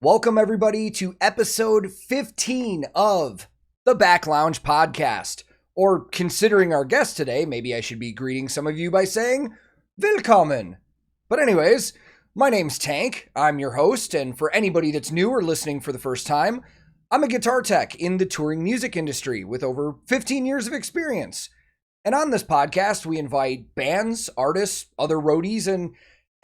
Welcome, everybody, to episode 15 of the Back Lounge podcast. Or, considering our guest today, maybe I should be greeting some of you by saying, Willkommen. But anyways, my name's Tank. I'm your host, and for anybody that's new or listening for the first time, I'm a guitar tech in the touring music industry with over 15 years of experience. And on this podcast, we invite bands, artists, other roadies, and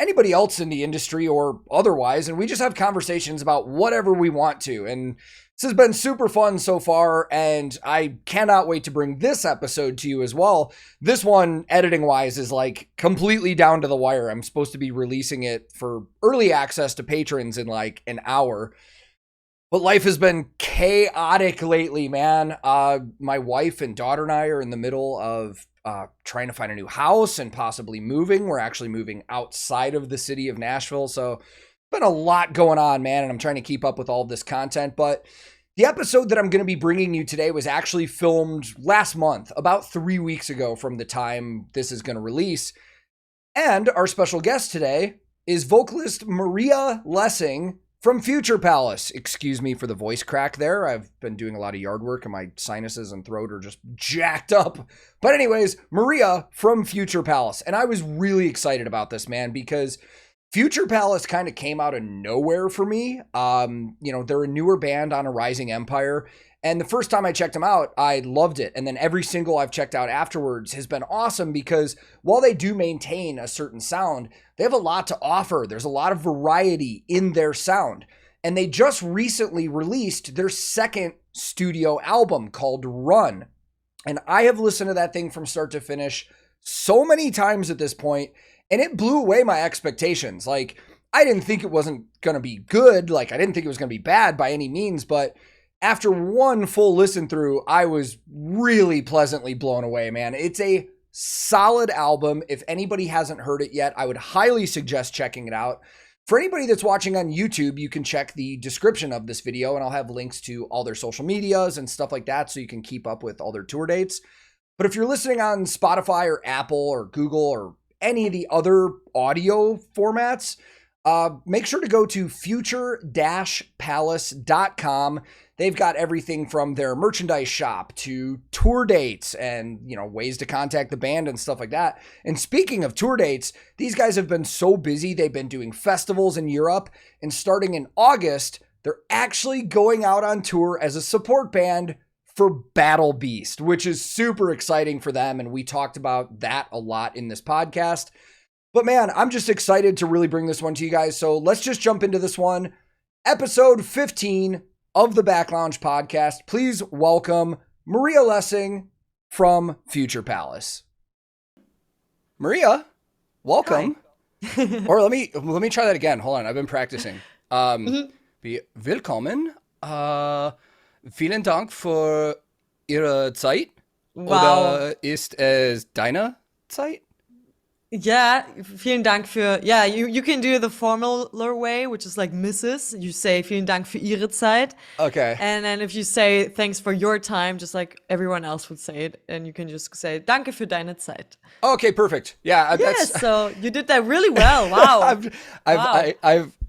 anybody else in the industry or otherwise, and we just have conversations about whatever we want to. And this has been super fun so far, and I cannot wait to bring this episode to you as well. This one, editing-wise, is like completely down to the wire. I'm supposed to be releasing it for early access to patrons in like an hour. But life has been chaotic lately, man. My wife and daughter and I are in the middle of trying to find a new house and possibly moving. We're actually moving outside of the city of Nashville. So been a lot going on, man, and I'm trying to keep up with all of this content. But the episode that I'm going to be bringing you today was actually filmed last month, about 3 weeks ago from the time this is going to release. And our special guest today is vocalist Maria Lessing from Future Palace. Excuse me for the voice crack there. I've been doing a lot of yard work and my sinuses and throat are just jacked up. But anyways, Maria from Future Palace. And I was really excited about this, man, because Future Palace kind of came out of nowhere for me. They're a newer band on a rising empire. And the first time I checked them out, I loved it. And then every single I've checked out afterwards has been awesome because while they do maintain a certain sound, they have a lot to offer. There's a lot of variety in their sound. And they just recently released their second studio album called Run. And I have listened to that thing from start to finish so many times at this point, and it blew away my expectations. Like, I didn't think it wasn't going to be good. Like, I didn't think it was going to be bad by any means, but after one full listen through, I was really pleasantly blown away, man. It's a solid album. If anybody hasn't heard it yet, I would highly suggest checking it out. For anybody that's watching on YouTube, you can check the description of this video, and I'll have links to all their social medias and stuff like that so you can keep up with all their tour dates. But if you're listening on Spotify or Apple or Google or any of the other audio formats, make sure to go to future-palace.com. They've got everything from their merchandise shop to tour dates and, ways to contact the band and stuff like that. And speaking of tour dates, these guys have been so busy. They've been doing festivals in Europe, and starting in August, they're actually going out on tour as a support band for Battle Beast, which is super exciting for them. And we talked about that a lot in this podcast. But man, I'm just excited to really bring this one to you guys. So let's just jump into this one. Episode 15 of the Back Lounge podcast. Please welcome Maria Lessing from Future Palace. Maria, welcome. Or let me try that again. Hold on, I've been practicing. Willkommen. Vielen Dank für Ihre Zeit. Wow. Oder ist es deine Zeit? Yeah, vielen Dank für, you can do the formaler way, which is like Mrs. You say vielen Dank für Ihre Zeit. Okay. And then if you say thanks for your time, just like everyone else would say it, and you can just say Danke für deine Zeit. Okay, perfect. Yeah. So you did that really well. Wow.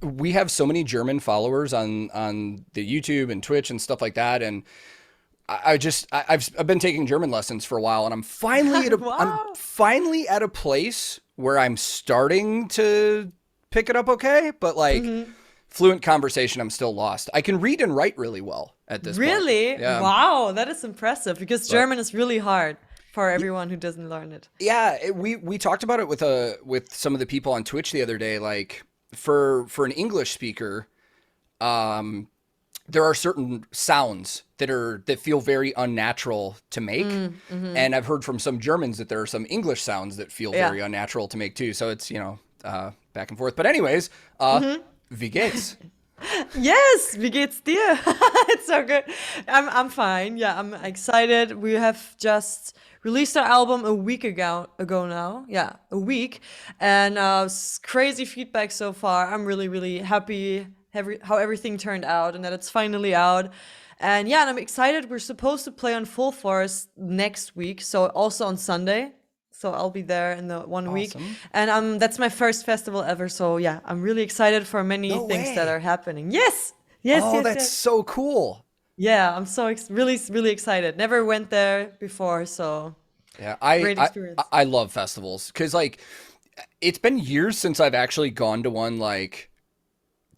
We have so many German followers on the YouTube and Twitch and stuff like that, and I've been taking German lessons for a while, and I'm finally at a Wow. I'm finally at a place where I'm starting to pick it up okay, but like fluent conversation, I'm still lost. I can read and write really well at this point. Really? Yeah. Wow, that is impressive because German is really hard for everyone who doesn't learn it. Yeah, we talked about it with some of the people on Twitch the other day. Like for an English speaker, there are certain sounds that feel very unnatural to make. And I've heard from some Germans that there are some English sounds that feel very unnatural to make too. So it's, back and forth. But anyways, wie geht's? Yes, wie geht's dir? It's so good. I'm fine. Yeah, I'm excited. We have just released our album a week ago now. Yeah, a week. And crazy feedback so far. I'm really, really happy how everything turned out and that it's finally out. And yeah, and I'm excited. We're supposed to play on Full Force next week, so also on Sunday. So I'll be there in the 1 week. And that's my first festival ever. So yeah, I'm really excited for many things that are happening. Yes. Yes, Oh, yes, that's yes. so cool. Yeah, I'm so really, really excited. Never went there before, so Yeah, great experience. I love festivals because like it's been years since I've actually gone to one like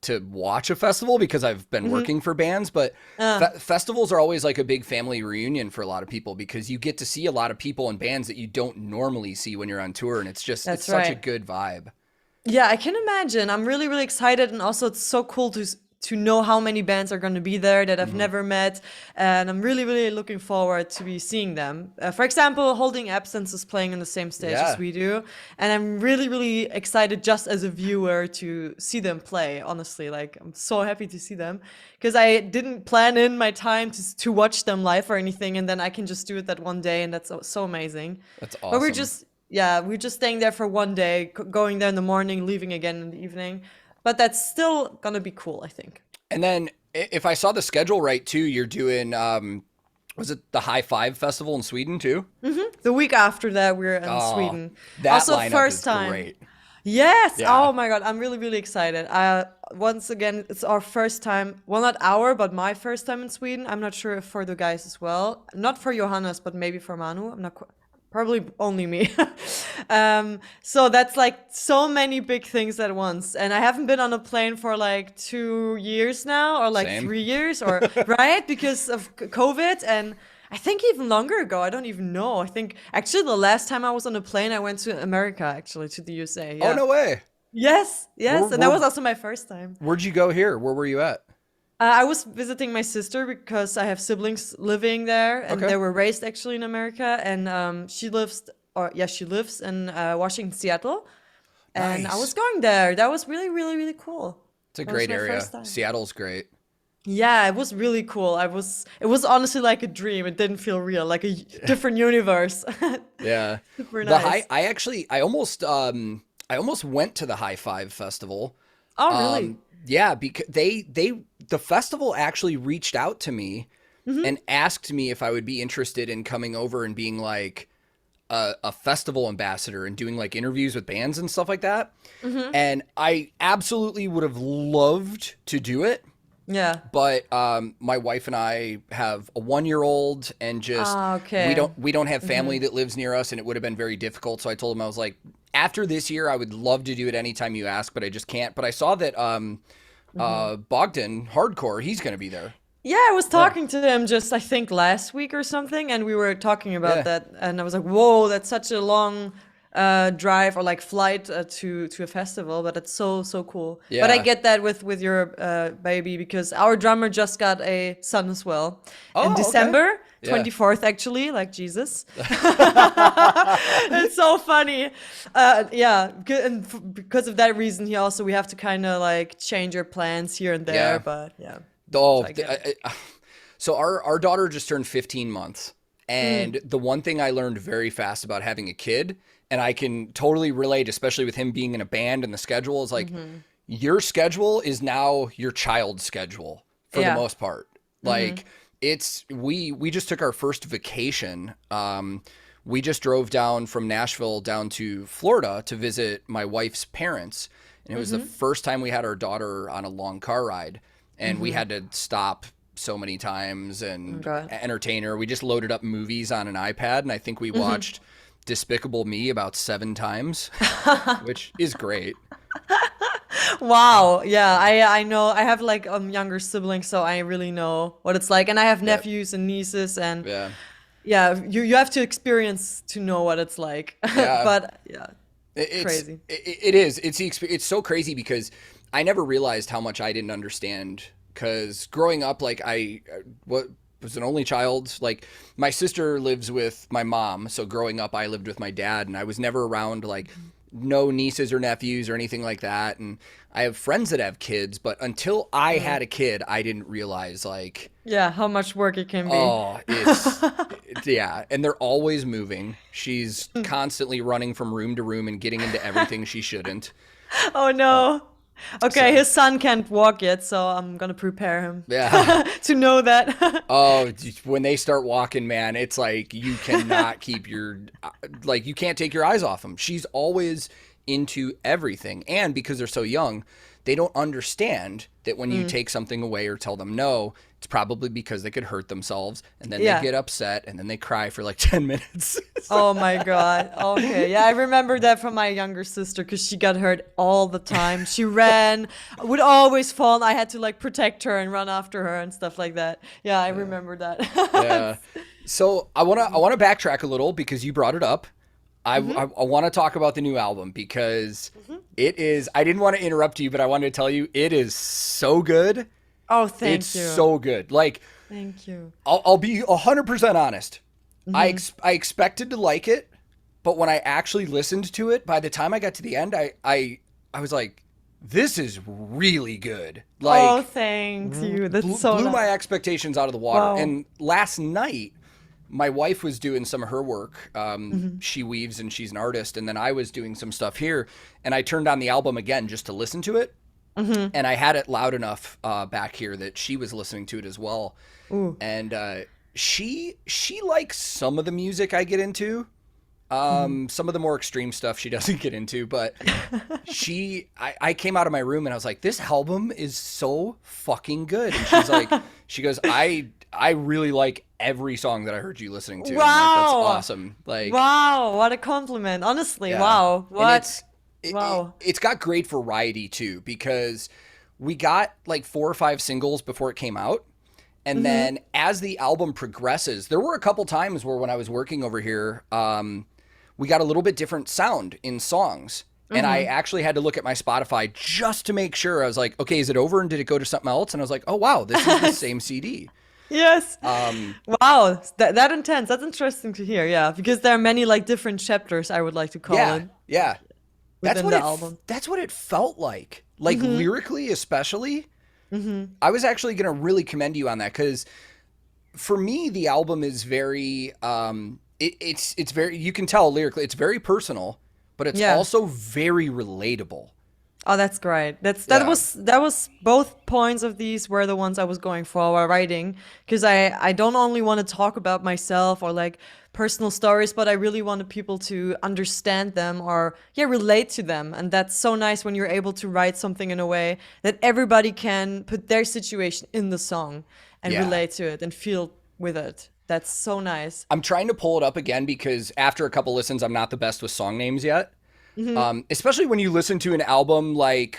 to watch a festival because I've been Hmm. working for bands, but Uh, festivals are always like a big family reunion for a lot of people because you get to see a lot of people and bands that you don't normally see when you're on tour, and it's that's such a right. good vibe. Yeah, I can imagine. I'm really, really excited, and also it's so cool to know how many bands are going to be there that I've Hmm. never met, and I'm really, really looking forward to be seeing them. For example, Holding Absence is playing on the same stage as Yeah. we do, and I'm really, really excited just as a viewer to see them play. Honestly, like I'm so happy to see them because I didn't plan in my time to watch them live or anything, and then I can just do it that one day, and that's so amazing. That's But awesome. we're just staying there for one day, going there in the morning, leaving again in the evening. But that's still gonna be cool, I think. And then if I saw the schedule right too, you're doing was it the High Five Festival in Sweden too? The week after that, we're in Oh, Sweden. that Also, lineup first is time. great. Yes. Yeah. Oh my God, I'm really, really excited. Once again, it's our first time. Well, not our, but my first time in Sweden. I'm not sure if for the guys as well. Not for Johannes, but maybe for Manu. I'm not. Probably only me. So that's like so many big things at once. And I haven't been on a plane for like 2 years now, or like Same. 3 years, or right? Because of COVID. And I think even longer ago, I don't even know. I think actually the last time I was on a plane, I went to America, actually, to the USA. Oh Yeah. no way. Yes, Where, yes. And that where was also my first time. where'd you go here? Where were you at? I was visiting my sister because I have siblings living there, and Okay. they were raised actually in America. And she lives, or yeah, she lives in Washington, Seattle. And I was Nice. going there. That was really, really, really cool. It's a That was great my area. first time. Seattle's great. Yeah, it was really cool. It was honestly like a dream. It didn't feel real, like a different universe. Yeah. Super The high nice. I actually I almost went to the High Five Festival. Oh, really? Yeah, because the festival actually reached out to me and asked me if I would be interested in coming over and being like a festival ambassador and doing like interviews with bands and stuff like that. And I absolutely would have loved to do it. Yeah. But my wife and I have a 1-year-old, and just Ah, okay. we don't have family that lives near us, and it would have been very difficult. So I told him, I was like, after this year, I would love to do it anytime you ask, but I just can't. But I saw that Bogdan Hardcore, he's going to be there. Yeah, I was talking to him just I think last week or something, and we were talking about Yeah. that, and I was like, "Whoa, that's such a long drive or like flight to a festival, but it's so cool." But I Yeah. get that with your baby because our drummer just got a son as well in Oh, okay. December. Yeah. 24th, actually, like Jesus. It's so funny. Yeah, because of that reason, we have to kind of like change our plans here and there. Yeah. But yeah, Oh, I get it. so our daughter just turned 15 months, and the one thing I learned very fast about having a kid, and I can totally relate, especially with him being in a band and the schedule, is like your schedule is now your child's schedule for the Yeah. most part. Like we just took our first vacation. We just drove down from Nashville down to Florida to visit my wife's parents, and it was the first time we had our daughter on a long car ride. And we had to stop so many times and Okay. entertain her. We just loaded up movies on an iPad, and I think we watched Despicable Me about 7 times, which is great. Wow. Yeah, I know. I have like younger siblings, so I really know what it's like. And I have nephews and nieces, and Yeah. yeah, you have to experience to know what it's like. Yeah. But yeah, It's crazy. it is. It's so crazy because I never realized how much I didn't understand. Because growing up, like was an only child. Like my sister lives with my mom, so growing up, I lived with my dad, and I was never around like no nieces or nephews or anything like that. And I have friends that have kids, but until I had a kid, I didn't realize like, Yeah, how much work it can be. oh, yeah. And they're always moving. She's constantly running from room to room and getting into everything she shouldn't. Oh no. Okay, So- his son can't walk yet, so I'm gonna prepare him Yeah. to know that. Oh, when they start walking, man, it's like you cannot keep you can't take your eyes off them. She's always into everything. And because they're so young, they don't understand that when you take something away or tell them no, it's probably because they could hurt themselves, and then they get upset, and then they cry for like 10 minutes. Oh my God. Okay. Yeah, I remember that from my younger sister because she got hurt all the time. She ran, would always fall, and I had to like protect her and run after her and stuff like that. Yeah, I remember that. Yeah. So I wanna backtrack a little because you brought it up. I want to talk about the new album because it is. I didn't want to interrupt you, but I wanted to tell you it is so good. Oh, thank it's you. It's so good. Like, thank you. I'll be 100% honest. I expected to like it, but when I actually listened to it, by the time I got to the end, I was like, this is really good. Like, oh, thank you. That's blew my expectations out of the water. Wow. And last night, my wife was doing some of her work. She weaves and she's an artist. And then I was doing some stuff here. And I turned on the album again just to listen to it. And I had it loud enough back here that she was listening to it as well. Ooh. And she likes some of the music I get into. Some of the more extreme stuff she doesn't get into. But I came out of my room and I was like, this album is so fucking good. And she goes, I really like every song that I heard you listening to. Wow. That's awesome. Like, wow, what a compliment. Honestly, wow. What? Wow. It's got great variety too, because we got like 4 or 5 singles before it came out. And then as the album progresses, there were a couple times where when I was working over here, we got a little bit different sound in songs. And I actually had to look at my Spotify just to make sure. I was like, okay, is it over? And did it go to something else? And I was like, oh, wow, this is the same CD. Yes. Wow. That intense. That's interesting to hear. Yeah. Because there are many like different chapters, I would like to call it. Yeah. Within the album. That's what it felt like. Like lyrically, especially. I was actually going to really commend you on that because for me, the album is very, it's very, you can tell lyrically, it's very personal, but it's also very relatable. Oh, that's great. That was both points of these were the ones I was going for while writing, because I don't only want to talk about myself or like personal stories, but I really wanted people to understand them or relate to them. And that's so nice when you're able to write something in a way that everybody can put their situation in the song and relate to it and feel with it. That's so nice. I'm trying to pull it up again because after a couple listens, I'm not the best with song names yet. Especially when you listen to an album like,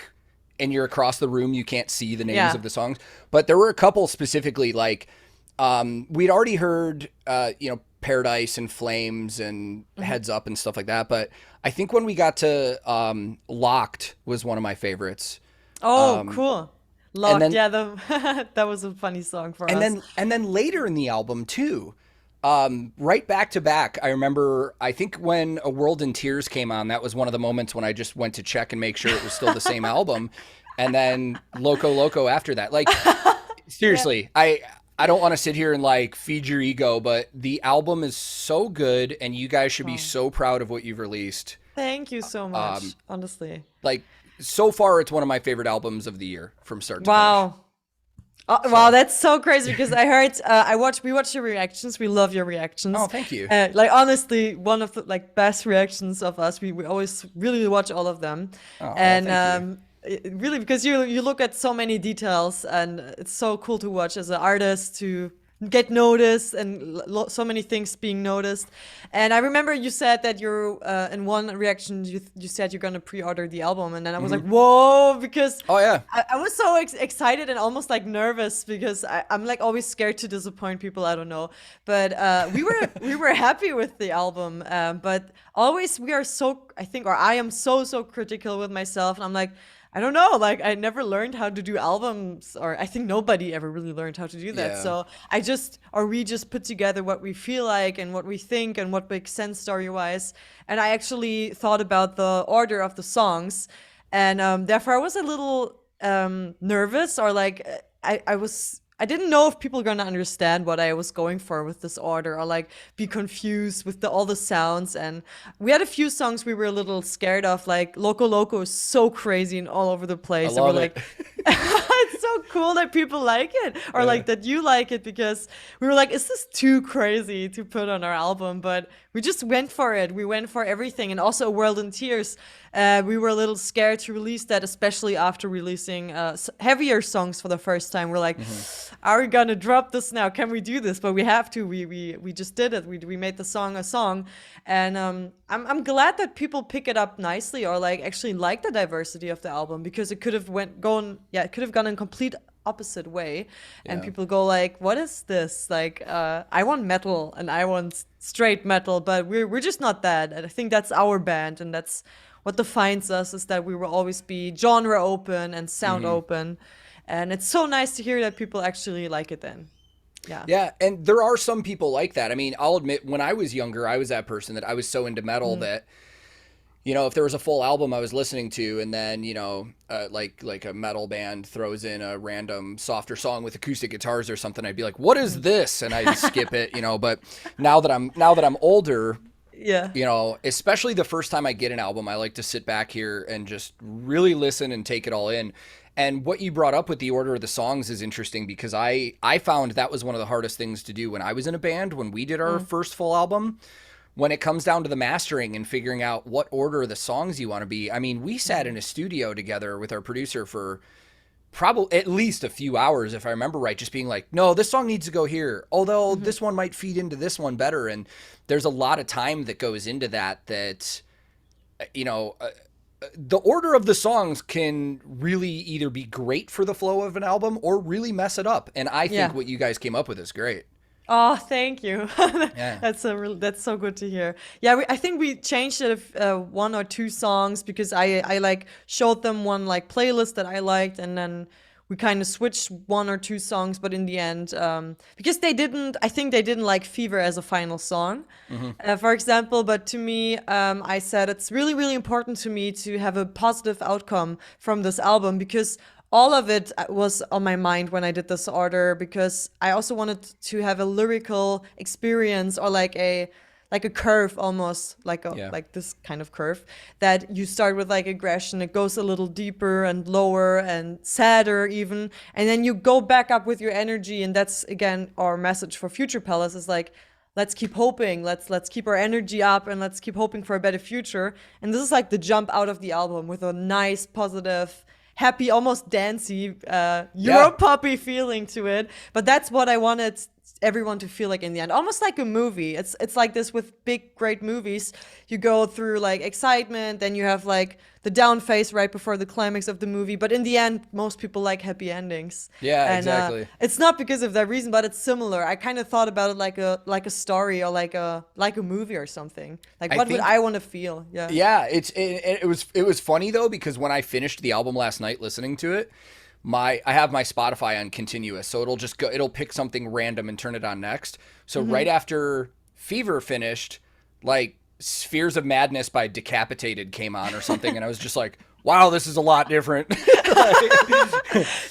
and you're across the room, you can't see the names of the songs. But there were a couple specifically, like we'd already heard, Paradise and Flames and Heads Up and stuff like that. But I think when we got to Locked was one of my favorites. Oh, cool. Locked, that was a funny song for us. And then later in the album too. Right back to back, I remember, I think when A World in Tears came on, that was one of the moments when I just went to check and make sure it was still the same album. And then Loco Loco after that. Like, seriously, I don't want to sit here and like feed your ego, but the album is so good and you guys should be so proud of what you've released. Thank you so much, honestly. Like, so far, it's one of my favorite albums of the year from start to finish. Wow, that's so crazy because I heard we watched your reactions. We love your reactions. Oh, thank you. Like honestly, one of the like best reactions of us. We always really watch all of them. Thank you. Really because you look at so many details and it's so cool to watch as an artist to get noticed and so many things being noticed. And I remember you said that you're in one reaction you said you're gonna pre-order the album, and then I was like, whoa, because I was so excited and almost like nervous because I'm like always scared to disappoint people. I don't know, but we were happy with the album, but always we are so I am so critical with myself, and I'm like, I don't know, like I never learned how to do albums, or I think nobody ever really learned how to do that. So we just put together what we feel like and what we think and what makes sense story-wise. And I actually thought about the order of the songs, and therefore I was a little nervous, or like I didn't know if people were gonna understand what I was going for with this order, or like be confused with all the sounds. And we had a few songs we were a little scared of, like Loco Loco is so crazy and all over the place. I love and we're it. like, it's so cool that people like it, or like that you like it, because we were like, is this too crazy to put on our album? But we just went for it. We went for everything. And also A World in Tears, we were a little scared to release that, especially after releasing heavier songs for the first time. We're like, are we gonna drop this now? Can we do this? But we have to. We just did it. We made the song a song, and I'm glad that people pick it up nicely, or like actually like the diversity of the album, because it could have gone in complete opposite way, and people go like, what is this? Like, I want metal and I want straight metal, but we're just not that. And I think that's our band, and that's what defines us, is that we will always be genre open and sound open. And it's so nice to hear that people actually like it then. Yeah, and there are some people like that. I mean, I'll admit, when I was younger, I was that person that I was so into metal that, you know, if there was a full album I was listening to, and then, you know, like a metal band throws in a random softer song with acoustic guitars or something, I'd be like, what is this? And I'd skip it, you know. But now that I'm older, you know, especially the first time I get an album, I like to sit back here and just really listen and take it all in. And what you brought up with the order of the songs is interesting, because I found that was one of the hardest things to do when I was in a band, when we did our first full album, when it comes down to the mastering and figuring out what order the songs you want to be. I mean, we sat in a studio together with our producer for probably at least a few hours, if I remember right, just being like, no, this song needs to go here, although this one might feed into this one better. And there's a lot of time that goes into that, you know, the order of the songs can really either be great for the flow of an album or really mess it up. And I think what you guys came up with is great. Oh, thank you. That's so good to hear. Yeah, I think we changed it one or two songs, because I like showed them one like playlist that I liked, and then we kind of switched one or two songs. But in the end, because I think they didn't like Fever as a final song, for example. But to me, I said it's really, really important to me to have a positive outcome from this album, because all of it was on my mind when I did this order, because I also wanted to have a lyrical experience, or like a curve, almost like this kind of curve, that you start with like aggression, it goes a little deeper and lower and sadder even, and then you go back up with your energy. And that's again our message for Future Palace, is like, let's keep hoping, let's keep our energy up, and let's keep hoping for a better future. And this is like the jump out of the album with a nice, positive, happy, almost dancey, Euro-poppy feeling to it. But that's what I wanted everyone to feel like in the end, almost like a movie. It's like this with big, great movies. You go through like excitement, then you have like the down phase right before the climax of the movie. But in the end, most people like happy endings. Yeah, and, exactly. It's not because of that reason, but it's similar. I kind of thought about it like a story, or like a movie or something. Like, what would I want to feel? Yeah. Yeah, it was funny though, because when I finished the album last night listening to it, I have my Spotify on continuous, so it'll pick something random and turn it on next. So right after Fever finished, like Spheres of Madness by Decapitated came on or something, and I was just like, wow, this is a lot different.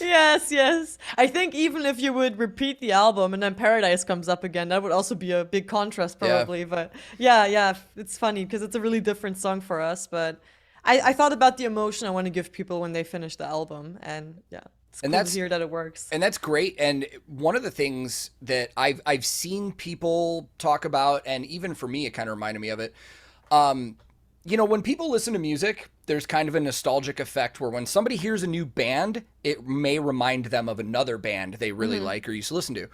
Yes. I think even if you would repeat the album and then Paradise comes up again, that would also be a big contrast probably. Yeah. But yeah, it's funny because it's a really different song for us. But I thought about the emotion I want to give people when they finish the album, and it's cool to hear that it works. And that's great. And one of the things that I've seen people talk about, and even for me, it kind of reminded me of it. You know, when people listen to music, there's kind of a nostalgic effect where when somebody hears a new band, it may remind them of another band they really like or used to listen to.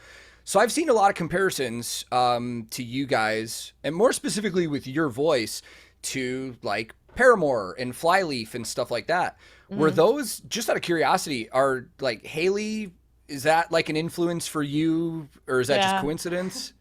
So I've seen a lot of comparisons to you guys, and more specifically with your voice, to like Paramore and Flyleaf and stuff like that. Were those, just out of curiosity, are like Haley, is that like an influence for you, or is that just coincidence?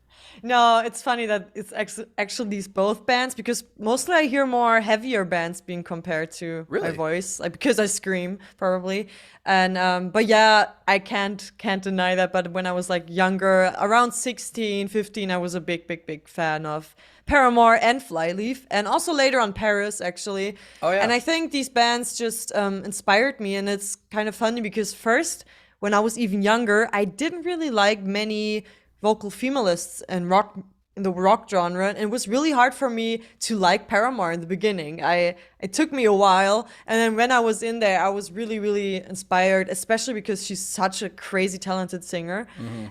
No, it's funny that it's actually these both bands, because mostly I hear more heavier bands being compared to my voice, like because I scream probably. And but yeah, I can't deny that. But when I was like younger, around 16, 15, I was a big fan of Paramore and Flyleaf, and also later on Paris actually. Oh yeah. And I think these bands just inspired me, and it's kind of funny because first, when I was even younger, I didn't really like many vocal femalists and rock in the rock genre, and it was really hard for me to like Paramore in the beginning. It took me a while, and then when I was in there, I was really, really inspired, especially because she's such a crazy talented singer.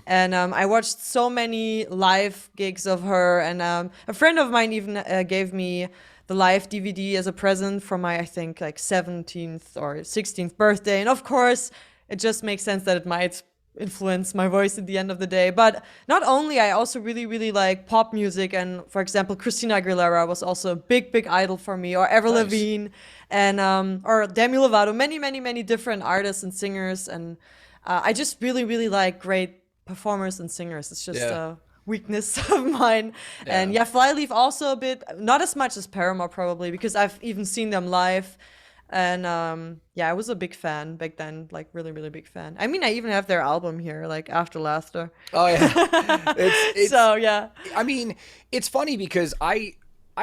And I watched so many live gigs of her, and a friend of mine even gave me the live DVD as a present for my, I think, like 17th or 16th birthday. And of course, it just makes sense that it might influence my voice at the end of the day. But not only, I also really, really like pop music. And for example, Christina Aguilera was also a big, big idol for me, or Avril Lavigne, and or Demi Lovato, many, many, many different artists and singers. And I just really, really like great performers and singers. It's just a weakness of mine. And Flyleaf also a bit, not as much as Paramore probably, because I've even seen them live. And I was a big fan back then, like really, really big fan. I mean, I even have their album here, like After Laughter. Oh yeah. it's so yeah. I mean, it's funny because I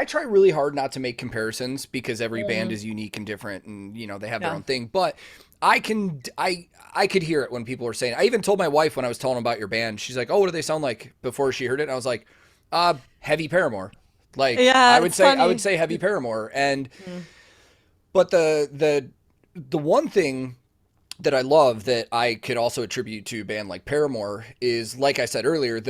try really hard not to make comparisons because every band is unique and different, and you know they have their own thing. But I could hear it when people were saying. I even told my wife when I was telling them about your band. She's like, "Oh, what do they sound like?" Before she heard it, and I was like, "Heavy Paramore." Like I would say heavy Paramore, and. But the one thing that I love that I could also attribute to a band like Paramore is, like I said earlier,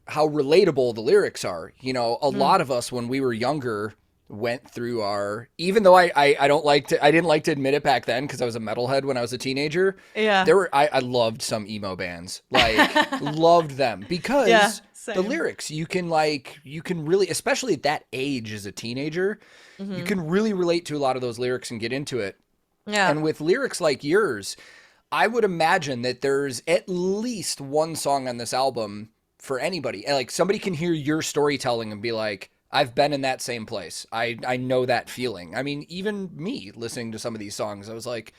how relatable the lyrics are. You know, a lot of us when we were younger went through even though I didn't like to admit it back then because I was a metalhead when I was a teenager. Yeah. I loved some emo bands. Like loved them because the lyrics you can really, especially at that age as a teenager, you can really relate to a lot of those lyrics and get into it. Yeah. And with lyrics like yours, I would imagine that there's at least one song on this album for anybody. Like somebody can hear your storytelling and be like, I've been in that same place. I know that feeling. I mean, even me listening to some of these songs, I was like,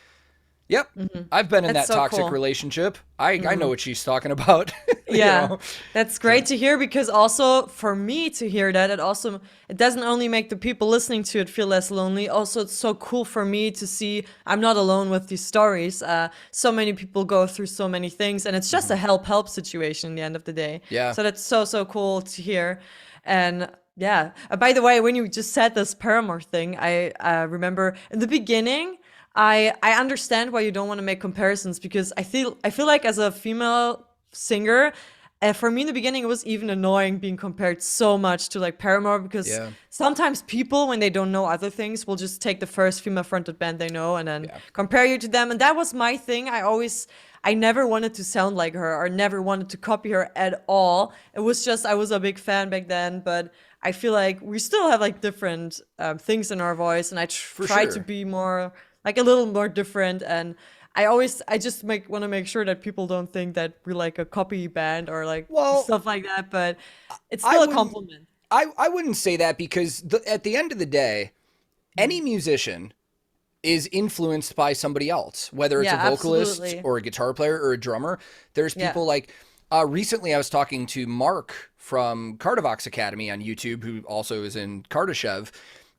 yep, I've been in that toxic relationship. I know what she's talking about. Yeah, you know? That's great to hear, because also for me to hear that, it doesn't only make the people listening to it feel less lonely. Also, it's so cool for me to see I'm not alone with these stories. So many people go through so many things, and it's just a help situation in the end of the day. Yeah. So that's so cool to hear. And yeah, by the way, when you just said this Paramore thing, I remember in the beginning, I understand why you don't want to make comparisons, because I feel like as a female singer, for me in the beginning, it was even annoying being compared so much to like Paramore, because sometimes people, when they don't know other things, will just take the first female fronted band they know and then compare you to them. And that was my thing. I never wanted to sound like her or never wanted to copy her at all. It was just, I was a big fan back then, but I feel like we still have like different things in our voice, and I try to be more like a little more different. And I just want to make sure that people don't think that we're like a copy band or like stuff like that, but it's still a compliment. I wouldn't say that, because at the end of the day, any musician is influenced by somebody else, whether it's a vocalist or a guitar player or a drummer. There's people like, recently I was talking to Mark from Kardavox Academy on YouTube, who also is in Kardashev.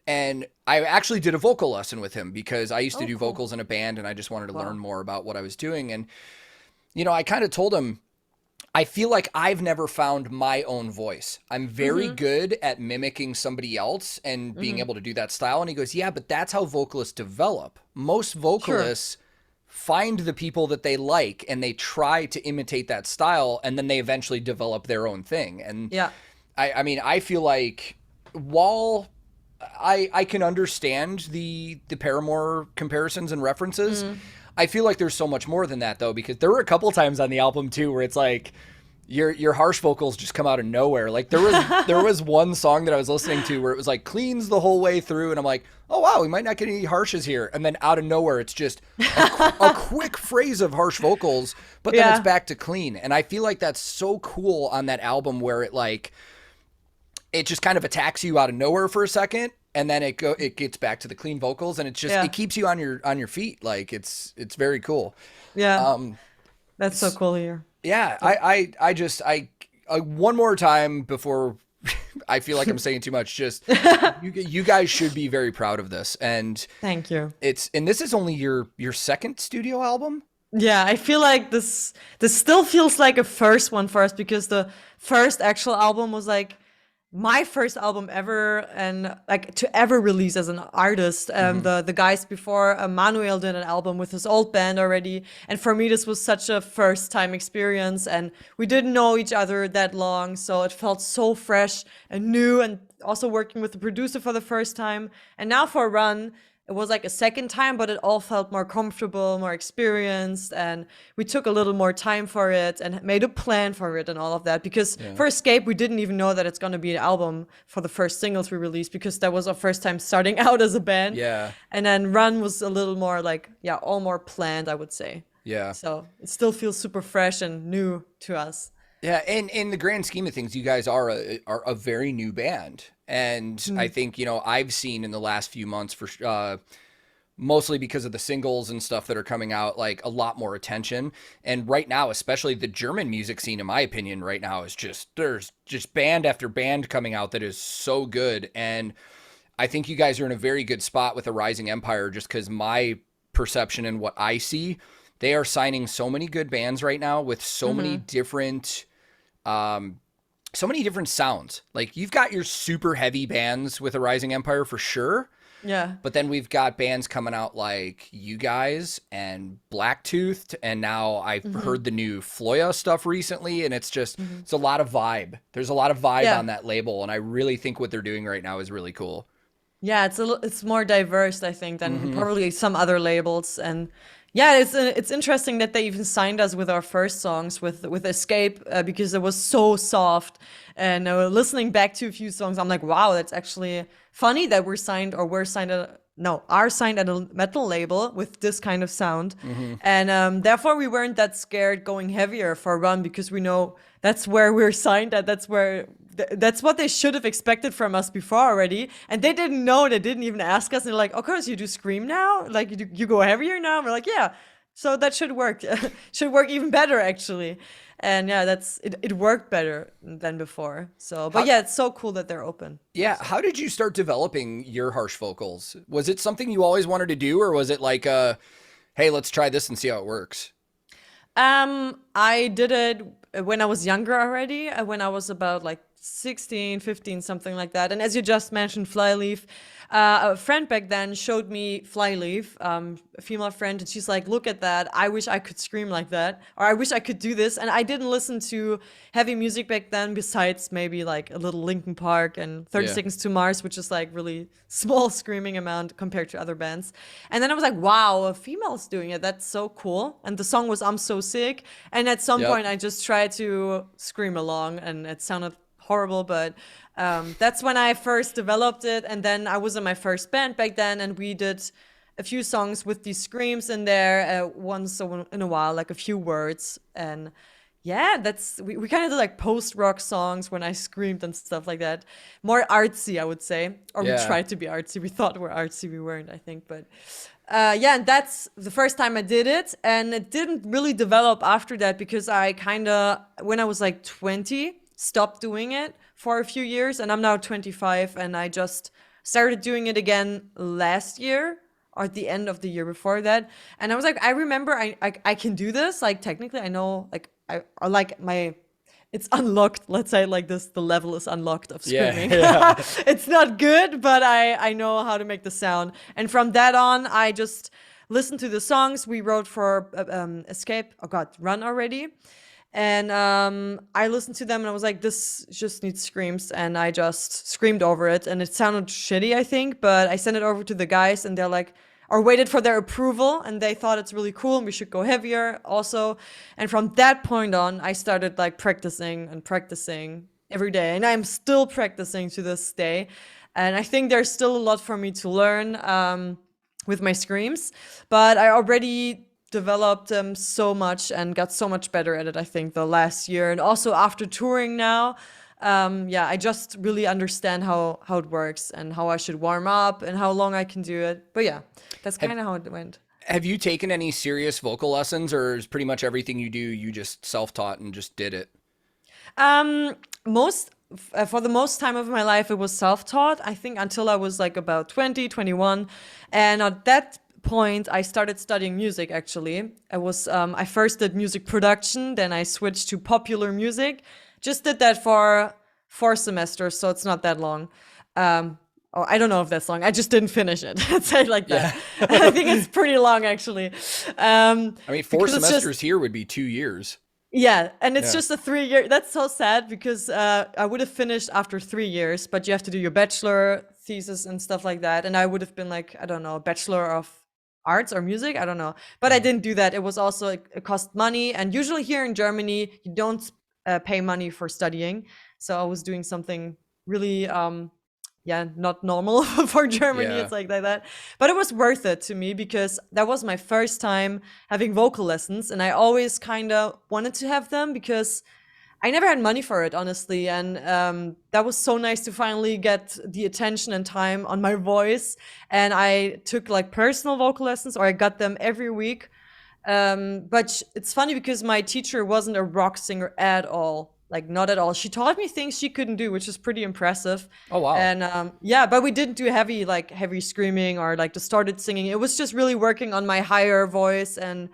And I actually did a vocal lesson with him because I used to do vocals in a band, and I just wanted to learn more about what I was doing. And, you know, I kind of told him, I feel like I've never found my own voice. I'm very good at mimicking somebody else and being able to do that style. And he goes, yeah, but that's how vocalists develop. Most vocalists find the people that they like and they try to imitate that style, and then they eventually develop their own thing. And I mean, I feel like while I can understand the Paramore comparisons and references, I feel like there's so much more than that, though, because there were a couple times on the album too where it's like your harsh vocals just come out of nowhere. Like there was one song that I was listening to where it was like cleans the whole way through, and I'm like, oh wow, we might not get any harshes here, and then out of nowhere it's just a quick phrase of harsh vocals, but then it's back to clean. And I feel like that's so cool on that album, where it just kind of attacks you out of nowhere for a second, and then it gets back to the clean vocals, and it's just it keeps you on your feet. Like it's very cool. Yeah. That's so cool here. Yeah. I just one more time before I feel like I'm saying too much, just you guys should be very proud of this. And thank you. And this is only your second studio album? Yeah, I feel like this still feels like a first one for us, because the first actual album was like my first album ever, and like to ever release as an artist. The guys before, Manuel did an album with his old band already, and for me this was such a first time experience, and we didn't know each other that long, so it felt so fresh and new, and also working with the producer for the first time. And now for Run, it was like a second time, but it all felt more comfortable, more experienced, and we took a little more time for it and made a plan for it and all of that. Because for Escape, we didn't even know that it's going to be an album for the first singles we released, because that was our first time starting out as a band. Yeah. And then Run was a little more like, all more planned, I would say. Yeah. So it still feels super fresh and new to us. Yeah, and in the grand scheme of things, you guys are a very new band, and I think I've seen in the last few months, for mostly because of the singles and stuff that are coming out, like a lot more attention. And right now, especially the German music scene, in my opinion, right now is there's just band after band coming out that is so good, and I think you guys are in a very good spot with a rising empire, just because my perception and what I see, they are signing so many good bands right now with so many different. So many different sounds. Like, you've got your super heavy bands with a rising empire for sure. Yeah. But then we've got bands coming out like you guys and Blacktoothed, and now I've heard the new Floya stuff recently, and it's just it's a lot of vibe. There's a lot of vibe on that label, and I really think what they're doing right now is really cool. Yeah, it's more diverse, I think, than probably some other labels. And yeah, it's interesting that they even signed us with our first songs with Escape, because it was so soft. And listening back to a few songs, I'm like, wow, that's actually funny that are signed at a metal label with this kind of sound. And therefore we weren't that scared going heavier for Run, because we know that's where we're signed at. That's what they should have expected from us before already. And they didn't know. They didn't even ask us. And they're like, of course, you do Scream now? Like, you go heavier now? And we're like, yeah. So that should work. Should work even better, actually. And yeah, it worked better than before. So, but yeah, it's so cool that they're open. Yeah. How did you start developing your harsh vocals? Was it something you always wanted to do, or was it like, hey, let's try this and see how it works? I did it when I was younger already, when I was about like 16, 15, something like that. And as you just mentioned, Flyleaf, a friend back then showed me Flyleaf, a female friend, and she's like, look at that. I wish I could scream like that, or I wish I could do this. And I didn't listen to heavy music back then, besides maybe like a little Linkin Park and 30 Seconds to Mars, which is like really small screaming amount compared to other bands. And then I was like, wow, a female's doing it. That's so cool. And the song was I'm So Sick. And at some point I just tried to scream along, and it sounded horrible, but that's when I first developed it. And then I was in my first band back then, and we did a few songs with these screams in there once in a while, like a few words. And yeah, we kind of did like post-rock songs when I screamed and stuff like that. More artsy, I would say. Or we tried to be artsy. We thought we were artsy. We weren't, I think. But yeah, and that's the first time I did it. And it didn't really develop after that, because I kind of, when I was like 20, stopped doing it for a few years, and I'm now 25, and I just started doing it again last year, or at the end of the year before that. And I was like, I remember I can do this. Like, technically I know, like I like it's unlocked, let's say it like this, the level is unlocked of screaming. It's not good, but I know how to make the sound. And from that on, I just listened to the songs we wrote for Run already. And I listened to them, and I was like, this just needs screams. And I just screamed over it. And it sounded shitty, I think. But I sent it over to the guys, and they're like, or waited for their approval. And they thought it's really cool, and we should go heavier also. And from that point on, I started like practicing every day. And I'm still practicing to this day. And I think there's still a lot for me to learn with my screams. But I already developed them so much and got so much better at it, I think, the last year. And also after touring now, I just really understand how it works and how I should warm up and how long I can do it. But yeah, that's kind of how it went. Have you taken any serious vocal lessons, or is pretty much everything you do, you just self-taught and just did it? For the most time of my life, it was self-taught, I think, until I was like about 20, 21. And at that point, I started studying music, actually. I first did music production, then I switched to popular music. Just did that for 4 semesters, so it's not that long. Oh, I don't know if that's long. I just didn't finish it. Let's say it like that. Yeah. I think it's pretty long, actually. I mean, 4 because it's just- semesters here would be 2 years. Yeah, and it's Yeah. just a 3-year. That's so sad because I would have finished after 3 years, but you have to do your bachelor thesis and stuff like that. And I would have been like, I don't know, Bachelor of Arts or Music. I don't know, but I didn't do that. It was also it cost money, and usually here in Germany you don't pay money for studying. So I was doing something really not normal for Germany. Yeah. It's like that. But it was worth it to me because that was my first time having vocal lessons, and I always kind of wanted to have them because I never had money for it, honestly. And that was so nice to finally get the attention and time on my voice. And I took like personal vocal lessons, or I got them every week. But it's funny because my teacher wasn't a rock singer at all. Like, not at all. She taught me things she couldn't do, which is pretty impressive. Oh, wow. And but we didn't do heavy screaming or like distorted singing. It was just really working on my higher voice. And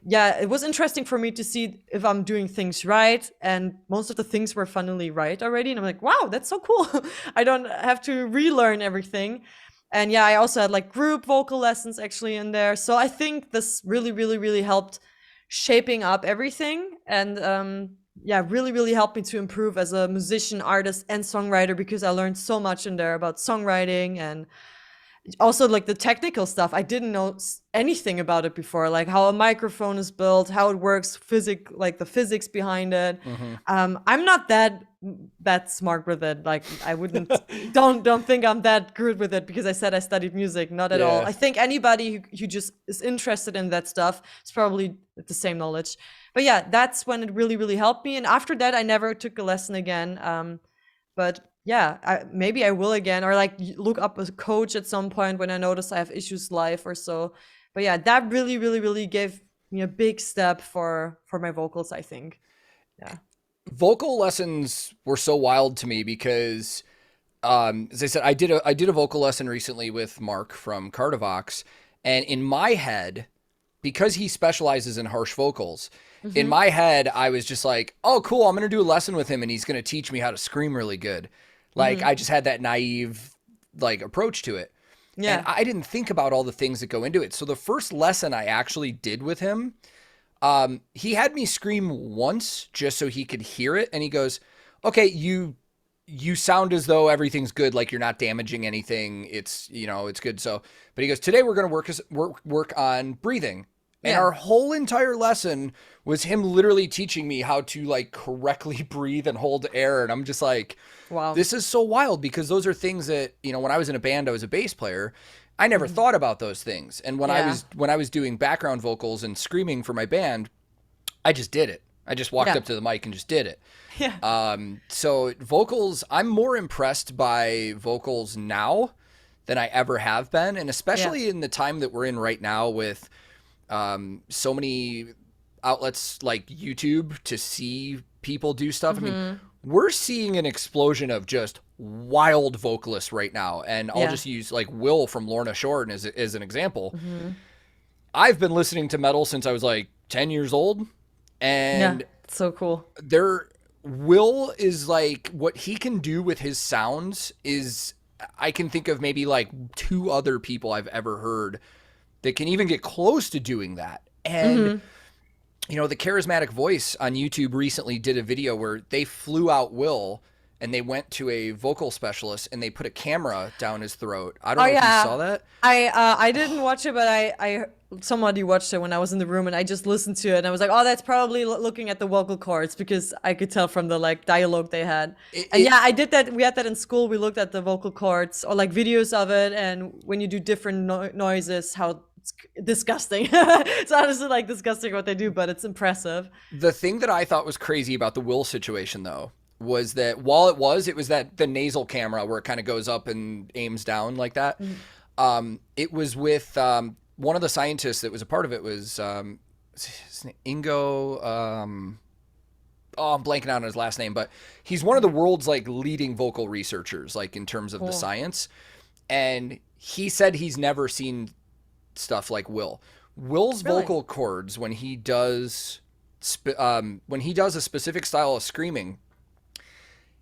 yeah, it was interesting for me to see if I'm doing things right. And most of the things were funnily right already. And I'm like, wow, that's so cool. I don't have to relearn everything. And yeah, I also had like group vocal lessons actually in there. So I think this really, really, really helped shaping up everything. And really, really helped me to improve as a musician, artist, and songwriter, because I learned so much in there about songwriting and also like the technical stuff. I didn't know anything about it before, like how a microphone is built, how it works, like the physics behind it. I'm not that smart with it. Like I wouldn't don't think I'm that good with it because I said I studied music. Not at all. I think anybody who just is interested in that stuff is probably the same knowledge. But yeah, that's when it really, really helped me. And after that, I never took a lesson again. But yeah, maybe I will again, or like look up a coach at some point when I notice I have issues live or so. But yeah, that really, really, really gave me a big step for my vocals, I think. Yeah. Vocal lessons were so wild to me because, as I said, I did a vocal lesson recently with Mark from Cardivox, and in my head, because he specializes in harsh vocals, in my head, I was just like, oh, cool, I'm going to do a lesson with him and he's going to teach me how to scream really good. Like, I just had that naive, like, approach to it. Yeah. And I didn't think about all the things that go into it. So the first lesson I actually did with him, he had me scream once just so he could hear it. And he goes, okay, you sound as though everything's good, like you're not damaging anything. It's, it's good. So, but he goes, today we're going to work on breathing. And our whole entire lesson was him literally teaching me how to like correctly breathe and hold air. And I'm just like, wow, this is so wild, because those are things that, when I was in a band, I was a bass player. I never thought about those things. And when I was doing background vocals and screaming for my band, I just did it. I just walked up to the mic and just did it. Yeah. So vocals, I'm more impressed by vocals now than I ever have been. And especially in the time that we're in right now with so many outlets like YouTube to see people do stuff. I mean, we're seeing an explosion of just wild vocalists right now. And I'll just use like Will from Lorna Shore as an example. I've been listening to metal since I was like 10 years old. And so cool. Will is like, what he can do with his sounds is, I can think of maybe like 2 other people I've ever heard that can even get close to doing that. And, the Charismatic Voice on YouTube recently did a video where they flew out Will and they went to a vocal specialist and they put a camera down his throat. I don't know if you saw that. I didn't watch it, but I somebody watched it when I was in the room, and I just listened to it and I was like, oh, that's probably looking at the vocal cords, because I could tell from the like dialogue they had. I did that. We had that in school. We looked at the vocal cords or like videos of it, and when you do different noises, how it's disgusting. It's honestly like disgusting what they do, but it's impressive. The thing that I thought was crazy about the Will situation though was that while it was that the nasal camera where it kind of goes up and aims down like that. It was with one of the scientists that was a part of it was his name, Ingo. I'm blanking on his last name, but he's one of the world's like leading vocal researchers, like in terms of the science. And he said he's never seen stuff like Will's vocal cords when he does a specific style of screaming.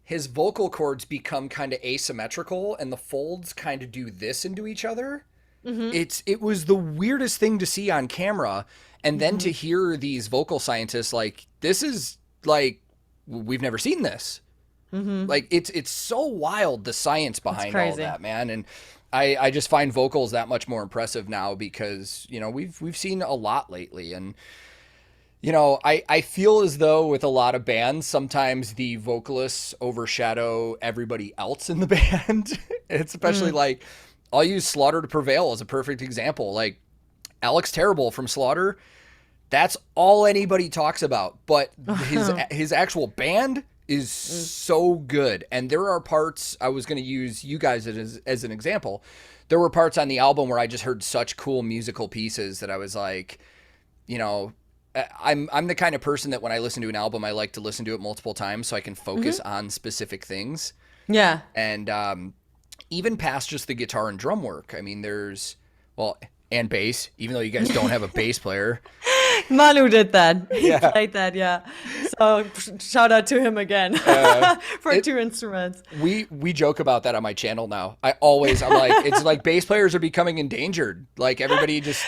his vocal cords become kind of asymmetrical and the folds kind of do this into each other. It was the weirdest thing to see on camera, and then to hear these vocal scientists like, this is like, we've never seen this. Like it's so wild, the science behind all that, man. And I just find vocals that much more impressive now because, you know, we've seen a lot lately. And, you know, I feel as though with a lot of bands, sometimes the vocalists overshadow everybody else in the band. It's especially like, I'll use Slaughter to Prevail as a perfect example. Like Alex Terrible from Slaughter, that's all anybody talks about. But his actual band is so good. And there are parts, I was going to use you guys as an example. There were parts on the album where I just heard such cool musical pieces that I was like, you know, I'm the kind of person that when I listen to an album, I like to listen to it multiple times so I can focus on specific things. Yeah. And even past just the guitar and drum work, I mean, there's, well, and bass, even though you guys don't have a bass player. Manu did that. He played that, yeah. So shout out to him again for 2 instruments. We joke about that on my channel now. I'm like, it's like bass players are becoming endangered. Like everybody just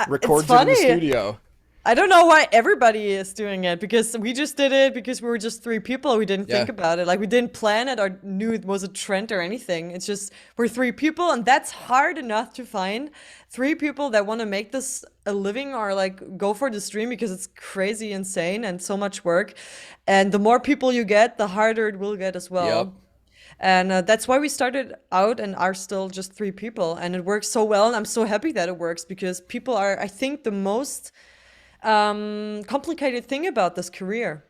records it in the studio. I don't know why everybody is doing it, because we just did it because we were just 3 people. We didn't think about it. Like we didn't plan it or knew it was a trend or anything. It's just we're 3 people, and that's hard enough to find 3 people that want to make this a living or like go for the stream, because it's crazy insane and so much work. And the more people you get, the harder it will get as well. Yep. And that's why we started out and are still just 3 people, and it works so well. And I'm so happy that it works, because people are, I think, the most complicated thing about this career.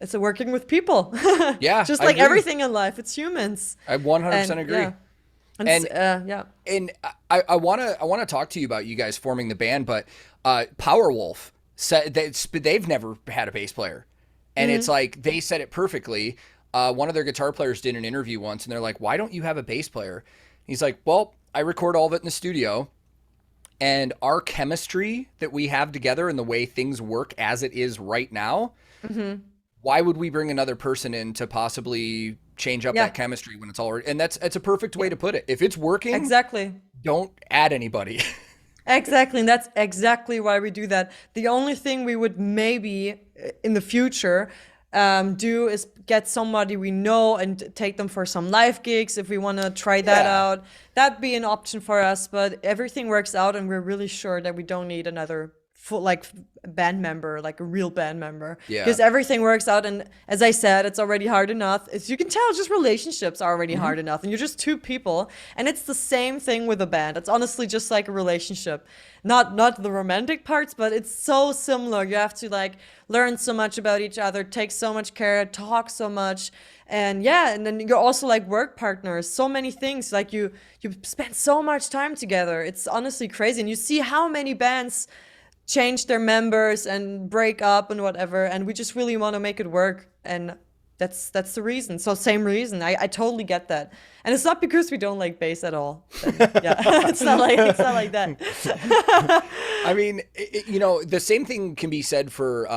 It's working with people. Yeah. Just like everything in life, it's humans. I 100% agree. Yeah. And I want to talk to you about you guys forming the band, but Powerwolf said that they've never had a bass player. And it's like, they said it perfectly. One of their guitar players did an interview once, and they're like, why don't you have a bass player? He's like, well, I record all of it in the studio. And our chemistry that we have together and the way things work as it is right now, why would we bring another person in to possibly change up that chemistry when it's already, and it's a perfect way to put it. If it's working, exactly, don't add anybody. Exactly, and that's exactly why we do that. The only thing we would maybe in the future do is get somebody we know and take them for some live gigs if we want to try that out. That'd be an option for us, but everything works out, and we're really sure that we don't need another full like band member, like a real band member, because everything works out. And as I said, it's already hard enough. As you can tell, just relationships are already hard enough, and you're just 2 people, and it's the same thing with a band. It's honestly just like a relationship, not the romantic parts, but it's so similar. You have to like learn so much about each other, take so much care, talk so much. And and then you're also like work partners, so many things, like you spend so much time together. It's honestly crazy. And you see how many bands change their members and break up and whatever, and we just really want to make it work, and that's the reason. So same reason. I totally get that. And it's not because we don't like bass at all. It's not like that. I mean, you know, the same thing can be said for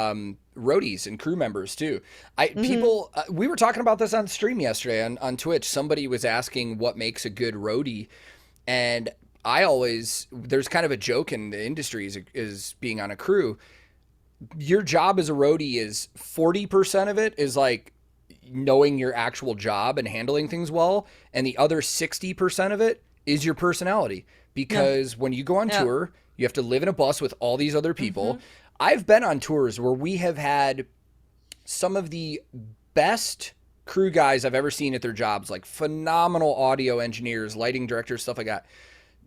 roadies and crew members too. People, we were talking about this on stream yesterday on Twitch. Somebody was asking what makes a good roadie, and there's kind of a joke in the industry is being on a crew. Your job as a roadie is 40% of it is like knowing your actual job and handling things well. And the other 60% of it is your personality, because when you go on tour, you have to live in a bus with all these other people. I've been on tours where we have had some of the best crew guys I've ever seen at their jobs, like phenomenal audio engineers, lighting directors, stuff like that.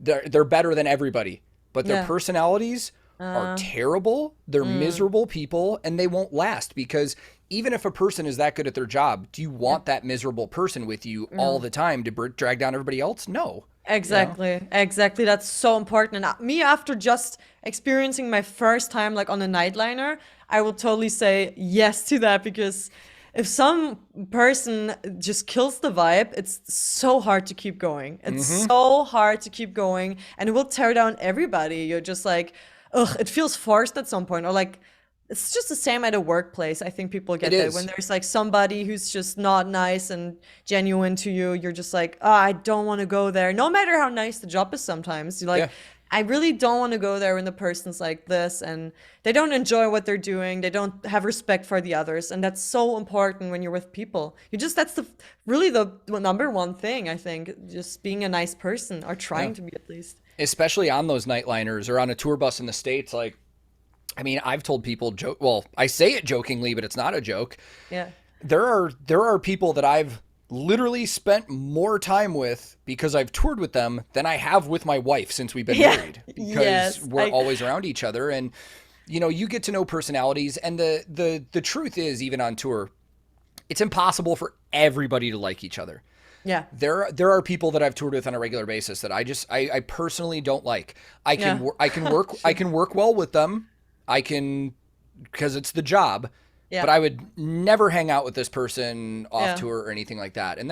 They're better than everybody, but their personalities are terrible. They're miserable people, and they won't last, because even if a person is that good at their job, do you want that miserable person with you all the time to drag down everybody else? No. Exactly. You know? Exactly. That's so important. And me, after just experiencing my first time like on a nightliner, I will totally say yes to that, because if some person just kills the vibe, it's so hard to keep going. It's so hard to keep going, and it will tear down everybody. You're just like, ugh, it feels forced at some point, or like it's just the same at a workplace. I think people get It that when is. there's like somebody who's just not nice and genuine to you, you're just like, oh, I don't want to go there. No matter how nice the job is sometimes. You're Yeah. like, I really don't want to go there when the person's like this and they don't enjoy what they're doing. They don't have respect for the others. And that's so important when you're with people. That's really the number one thing, I think, just being a nice person or trying Yeah. to be at least. Especially on those nightliners or on a tour bus in the States. Like, I mean, I've told people well, I say it jokingly, but it's not a joke. Yeah. There are people that I've literally spent more time with because I've toured with them than I have with my wife since we've been married, because Yes. we're always around each other. And you get to know personalities, and the truth is, even on tour, it's impossible for everybody to like each other. Yeah. There are people that I've toured with on a regular basis that I personally don't like. I can work well with them. I can, because it's the job. Yeah. But I would never hang out with this person off tour or anything like that. And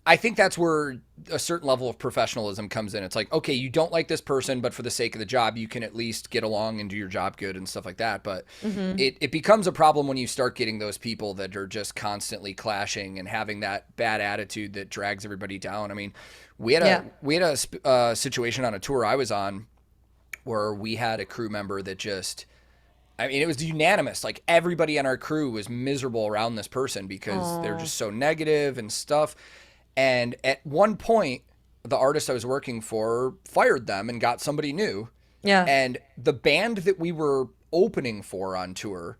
I think that's where a certain level of professionalism comes in. It's like, okay, you don't like this person, but for the sake of the job, you can at least get along and do your job good and stuff like that. But it becomes a problem when you start getting those people that are just constantly clashing and having that bad attitude that drags everybody down. I mean, we had a situation on a tour I was on where we had a crew member that just, I mean, it was unanimous. Like, everybody on our crew was miserable around this person because they're just so negative and stuff. And at one point, the artist I was working for fired them and got somebody new. Yeah. And the band that we were opening for on tour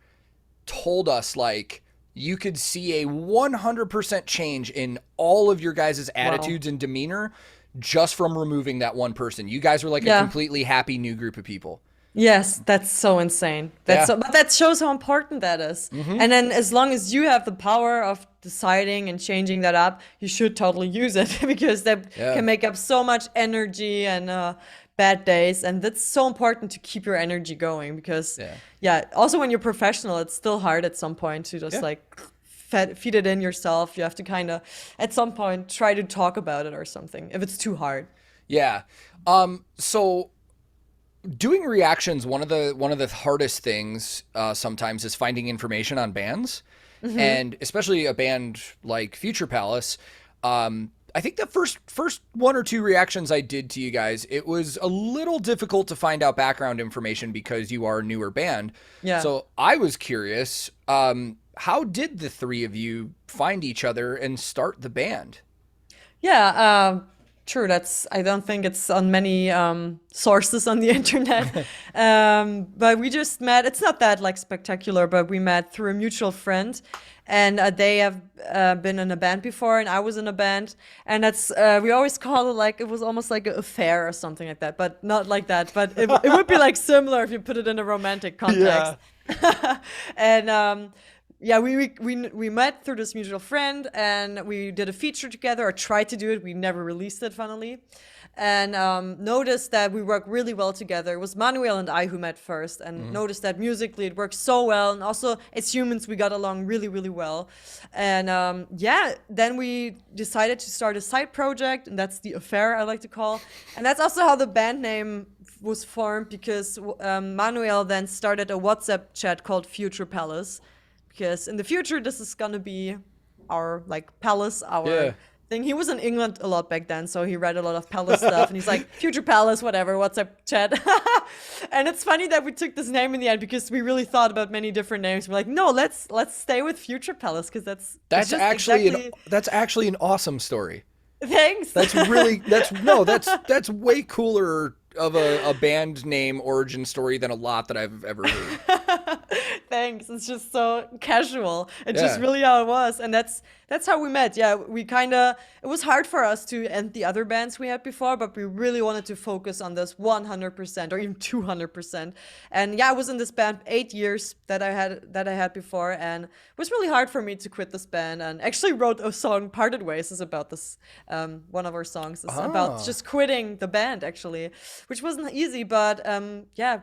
told us, like, you could see a 100% change in all of your guys' attitudes and demeanor just from removing that one person. You guys were like a completely happy new group of people. Yes, that's so insane. But that shows how important that is. And then as long as you have the power of deciding and changing that up, you should totally use it because that can make up so much energy and bad days. And that's so important to keep your energy going because, also when you're professional, it's still hard at some point to just feed it in yourself. You have to kind of, at some point, try to talk about it or something if it's too hard. Yeah. So doing reactions, one of the hardest things sometimes is finding information on bands, and especially a band like Future Palace. I think the first one or two reactions I did to you guys, it was a little difficult to find out background information because you are a newer band. Yeah. So I was curious, how did the three of you find each other and start the band? Yeah, true. I don't think it's on many sources on the internet. But we just met. It's not that like spectacular, but we met through a mutual friend. And they have been in a band before, and I was in a band. And that's, we always call it like, it was almost like an affair or something like that, but not like that. But it would be like similar if you put it in a romantic context. And we met through this mutual friend, and we did a feature together, or tried to do it. We never released it, funnily. And noticed that we work really well together. It was Manuel and I who met first, and noticed that musically it works so well, and also as humans we got along really, really well. And then we decided to start a side project, and that's the affair I like to call. And that's also how the band name was formed, because Manuel then started a WhatsApp chat called Future Palace, because in the future this is gonna be our like palace, our thing. He was in England a lot back then, so he read a lot of Palace stuff, and he's like, Future Palace, whatever, WhatsApp chat. And it's funny that we took this name in the end, because we really thought about many different names. We're like, no, let's stay with Future Palace, because that's actually an awesome story. Thanks. That's way cooler of a band name origin story than a lot that I've ever heard. Thanks. It's just so casual. It's just really how it was. And that's how we met. Yeah, it was hard for us to end the other bands we had before, but we really wanted to focus on this 100% or even 200%. And I was in this band 8 years that I had before, and it was really hard for me to quit this band, and actually wrote a song, Parted Ways, is about this. One of our songs is about just quitting the band, actually, which wasn't easy, but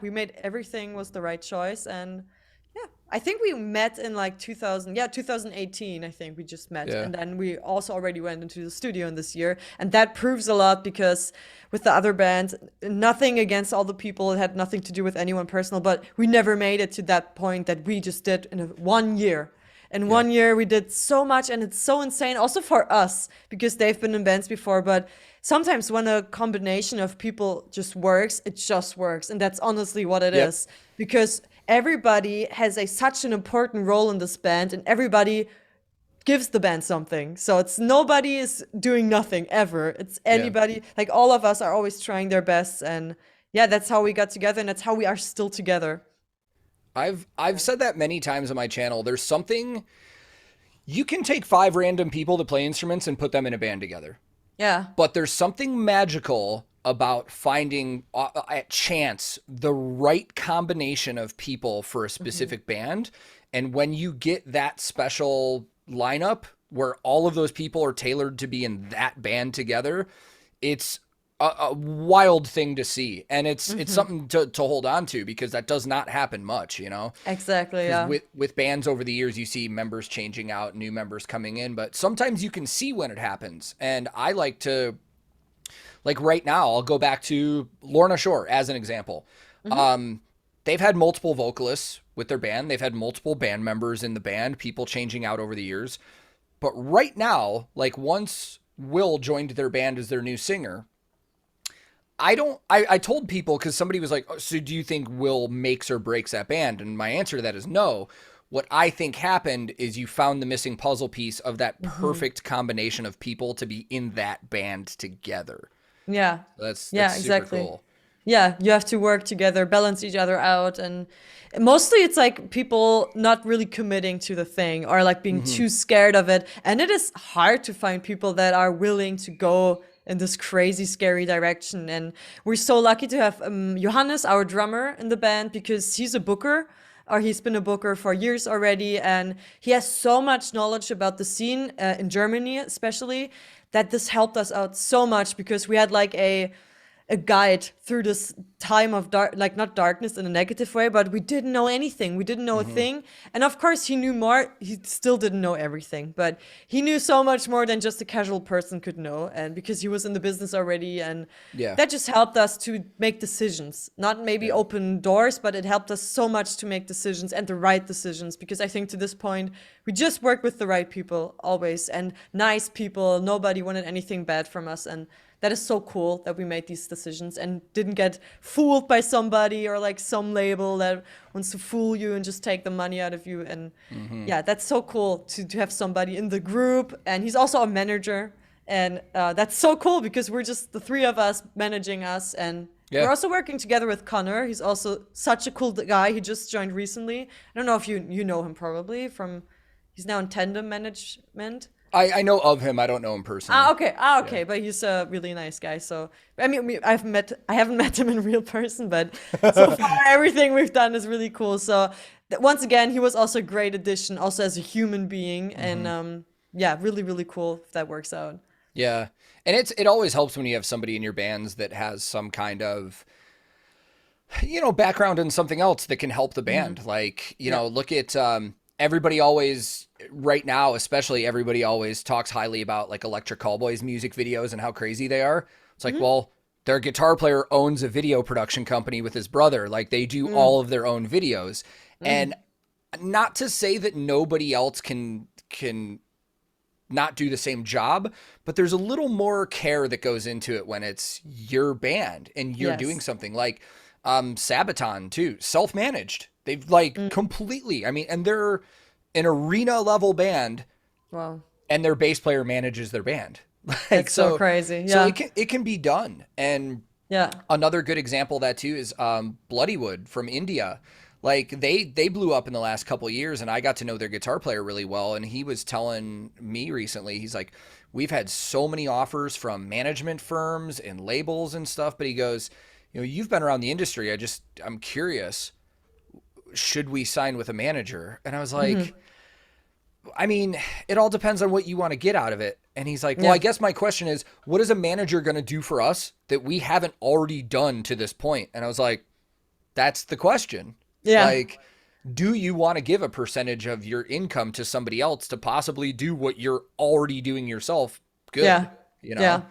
we made everything was the right choice, and Yeah, I think we met in like 2018, I think we just met. Yeah. And then we also already went into the studio in this year. And that proves a lot because with the other band, nothing against all the people, it had nothing to do with anyone personal, but we never made it to that point that we just did in 1 year. In 1 year, we did so much, and it's so insane, also for us, because they've been in bands before. But sometimes when a combination of people just works, it just works. And that's honestly what it is. Because everybody has such an important role in this band, and everybody gives the band something. So it's nobody is doing nothing ever. It's anybody, like all of us are always trying their best. And yeah, that's how we got together, and that's how we are still together. I've said that many times on my channel. There's something, you can take 5 random people to play instruments and put them in a band together. Yeah. But there's something magical about finding at chance the right combination of people for a specific band. And when you get that special lineup where all of those people are tailored to be in that band together, it's a wild thing to see, and it's something to hold on to, because that does not happen much, you know. Exactly. Yeah. With bands over the years, you see members changing out, new members coming in, but sometimes you can see when it happens. And I like to, like right now, I'll go back to Lorna Shore as an example. They've had multiple vocalists with their band. They've had multiple band members in the band, people changing out over the years. But right now, like once Will joined their band as their new singer, I told people, because somebody was like, oh, so do you think Will makes or breaks that band? And my answer to that is no. What I think happened is you found the missing puzzle piece of that perfect combination of people to be in that band together. Yeah. That's exactly. super cool. Yeah, you have to work together, balance each other out. And mostly it's like people not really committing to the thing, or like being too scared of it. And it is hard to find people that are willing to go in this crazy, scary direction. And we're so lucky to have Johannes, our drummer, in the band, because he's a booker, or he's been a booker for years already. And he has so much knowledge about the scene in Germany, especially, that this helped us out so much, because we had like a guide through this time of like not darkness in a negative way, but we didn't know anything. We didn't know a thing. And of course he knew more. He still didn't know everything, but he knew so much more than just a casual person could know. And because he was in the business already, and that just helped us to make decisions, not maybe open doors, but it helped us so much to make decisions, and the right decisions. Because I think to this point, we just worked with the right people always, and nice people. Nobody wanted anything bad from us. And that is so cool that we made these decisions and didn't get fooled by somebody, or like some label that wants to fool you and just take the money out of you. And yeah, that's so cool to have somebody in the group. And he's also a manager. And that's so cool, because we're just the 3 of us managing us. And we're also working together with Connor. He's also such a cool guy. He just joined recently. I don't know if you know him, probably from, he's now in Tandem Management. I know of him. I don't know him personally. Okay. Okay. But he's a really nice guy. So, I mean, I haven't met him in real person, but so far everything we've done is really cool. So once again, he was also a great addition, also as a human being. And yeah, really, really cool if that works out. Yeah. And it always helps when you have somebody in your bands that has some kind of, you know, background in something else that can help the band. Like, you know, look at, everybody always, right now especially, everybody always talks highly about like Electric Callboys music videos and how crazy they are. It's like, well, their guitar player owns a video production company with his brother. Like, they do all of their own videos. And not to say that nobody else can not do the same job, but there's a little more care that goes into it when it's your band and you're doing something. Like Sabaton too, self-managed. They've like completely, I mean, and they're an arena level band. Wow. And their bass player manages their band. Like, it's so crazy. Yeah. So it can be done. And another good example of that too is Bloodywood from India. Like they blew up in the last couple of years, and I got to know their guitar player really well. And he was telling me recently, he's like, we've had so many offers from management firms and labels and stuff. But he goes, you know, you've been around the industry. I'm curious, should we sign with a manager? And I was like, I mean, it all depends on what you want to get out of it. And he's like, well, I guess my question is, what is a manager going to do for us that we haven't already done to this point? And I was like, that's the question. Yeah. Like, do you want to give a percentage of your income to somebody else to possibly do what you're already doing yourself good? Yeah. You know? Yeah.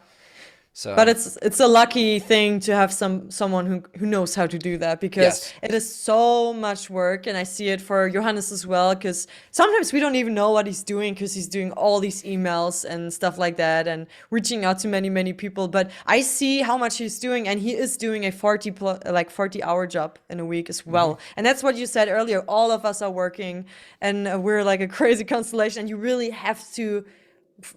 So, But it's a lucky thing to have someone who knows how to do that, because Yes. it is so much work, and I see it for Johannes as well, because sometimes we don't even know what he's doing, because he's doing all these emails and stuff like that and reaching out to many people. But I see how much he's doing, and he is doing a 40-hour job in a week as well. And that's what you said earlier. All of us are working, and we're like a crazy constellation, and you really have to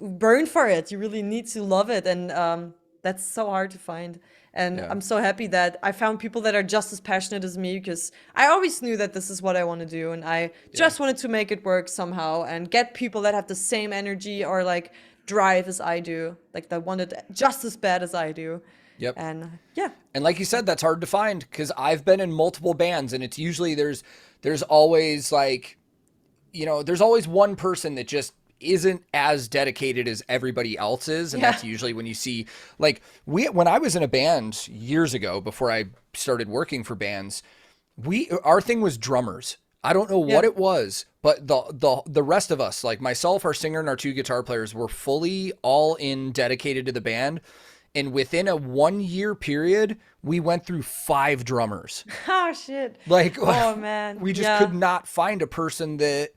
burn for it. You really need to love it, and that's so hard to find. And Yeah. I'm so happy that I found people that are just as passionate as me, because I always knew that this is what I want to do, and I just wanted to make it work somehow and get people that have the same energy or like drive as I do, like that want it just as bad as I do. Yep. And yeah. And like you said, that's hard to find, because I've been in multiple bands, and it's usually there's always like, there's always one person that just isn't as dedicated as everybody else is. And that's usually when you see, like, when I was in a band years ago, before I started working for bands, our thing was drummers. I don't know what it was, but the rest of us, like myself, our singer, and our 2 guitar players, were fully all in dedicated to the band. And within a 1-year period, we went through 5 drummers. Oh shit. Like, oh man. We just could not find a person that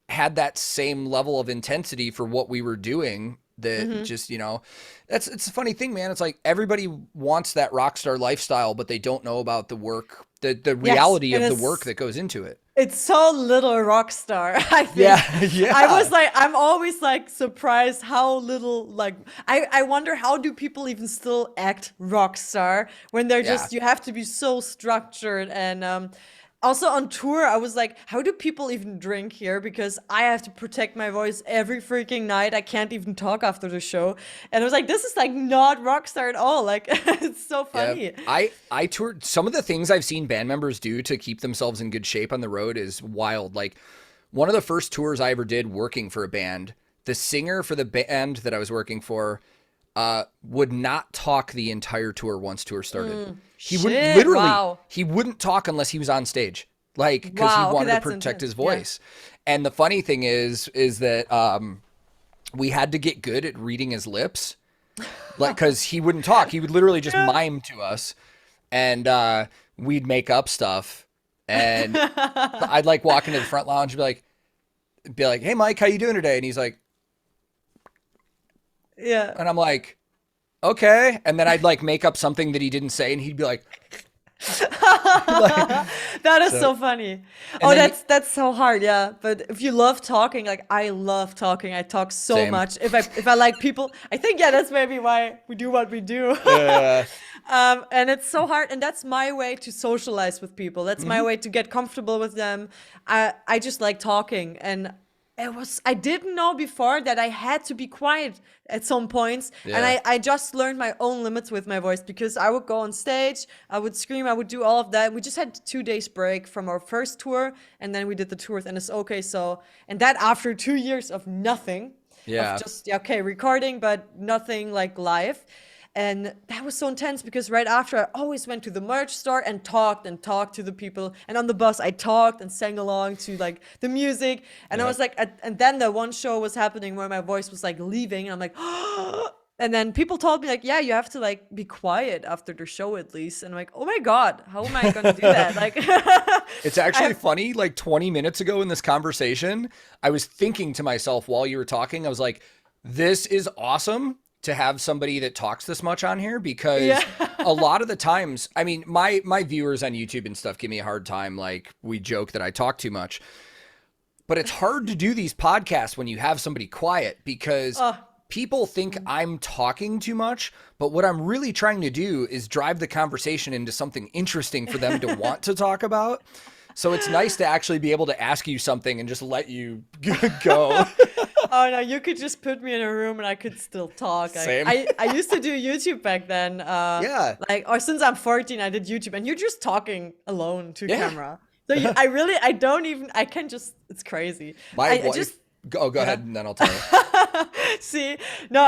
had that same level of intensity for what we were doing. That just, it's a funny thing, man. It's like everybody wants that rock star lifestyle, but they don't know about the work, the reality of the work that goes into it. It's so little rock star, I think. Yeah. I'm always like surprised how little, like, I wonder, how do people even still act rock star when they're just, you have to be so structured. And also on tour, I was like, how do people even drink here? Because I have to protect my voice every freaking night. I can't even talk after the show. And I was like, this is like not rockstar at all. Like, it's so funny. Yeah. I toured. Some of the things I've seen band members do to keep themselves in good shape on the road is wild. Like, one of the first tours I ever did working for a band, the singer for the band that I was working for would not talk the entire tour once tour started. He wouldn't literally, he wouldn't talk unless he was on stage, like, because he wanted to protect his voice. Yeah. And the funny thing is that we had to get good at reading his lips, like, because he wouldn't talk. He would literally just mime to us, and we'd make up stuff. And I'd like walk into the front lounge and be like, "Hey, Mike, how you doing today?" And he's like, yeah. And I'm like, okay. And then I'd like make up something that he didn't say, and he'd be like, that is so funny. Oh, that's so hard. Yeah. But if you love talking, like, I love talking. I talk so much. If I like people, I think, that's maybe why we do what we do. And it's so hard. And that's my way to socialize with people. That's my way to get comfortable with them. I just like talking. And I didn't know before that I had to be quiet at some points. Yeah. And I just learned my own limits with my voice, because I would go on stage, I would scream, I would do all of that. We just had 2 days break from our first tour, and then we did the tour with NSOK. So, and that after 2 years of nothing. Yeah. Of just, recording, but nothing like live. And that was so intense, because right after, I always went to the merch store and talked to the people. And on the bus, I talked and sang along to like the music. And I was like, and then the one show was happening where my voice was like leaving. And I'm like, and then people told me like, yeah, you have to like be quiet after the show at least. And I'm like, oh my God, how am I going to do that? Like, it's actually funny. Like 20 minutes ago in this conversation, I was thinking to myself while you were talking, I was like, this is awesome to have somebody that talks this much on here, because a lot of the times, I mean, my viewers on YouTube and stuff give me a hard time. Like, we joke that I talk too much, but it's hard to do these podcasts when you have somebody quiet, because people think I'm talking too much, but what I'm really trying to do is drive the conversation into something interesting for them to want to talk about. So it's nice to actually be able to ask you something and just let you go. Oh no, you could just put me in a room and I could still talk. Same. I used to do YouTube back then. Or since I'm 14, I did YouTube, and you're just talking alone to camera. So it's crazy. Go ahead, and then I'll tell you. See, no,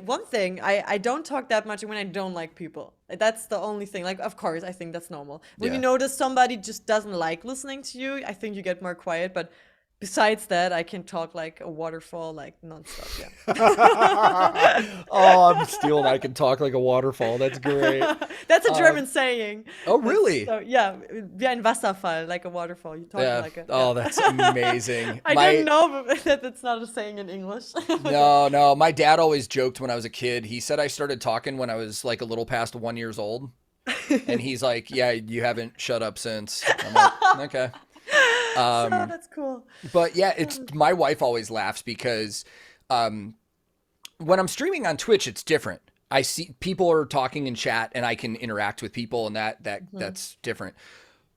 one thing, I don't talk that much when I don't like people. That's the only thing. Like, of course, I think that's normal. When you notice somebody just doesn't like listening to you, I think you get more quiet. But besides that, I can talk like a waterfall, like nonstop. Yeah. Oh, I'm stealing. I can talk like a waterfall. That's great. That's a German saying. Oh, really? So, yeah, wie ein Wasserfall, like a waterfall. You talk like it. Oh, that's amazing. I didn't know that it's not a saying in English. No. My dad always joked when I was a kid. He said I started talking when I was like a little past 1 year old. And he's like, yeah, you haven't shut up since. I'm like, okay. So that's cool. But yeah, my wife always laughs because when I'm streaming on Twitch, it's different. I see people are talking in chat and I can interact with people, and that's different.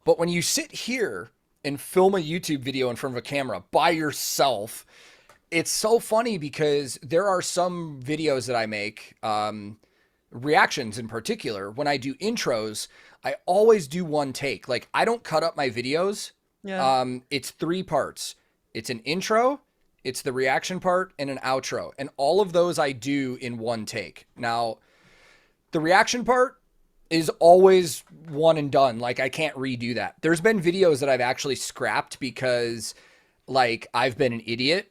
But when you sit here and film a YouTube video in front of a camera by yourself, it's so funny because there are some videos that I make, reactions in particular. When I do intros, I always do one take. Like, I don't cut up my videos. Yeah. It's 3 parts. It's an intro, it's the reaction part, and an outro. And all of those I do in one take. Now, the reaction part is always one and done. Like, I can't redo that. There's been videos that I've actually scrapped because, like, I've been an idiot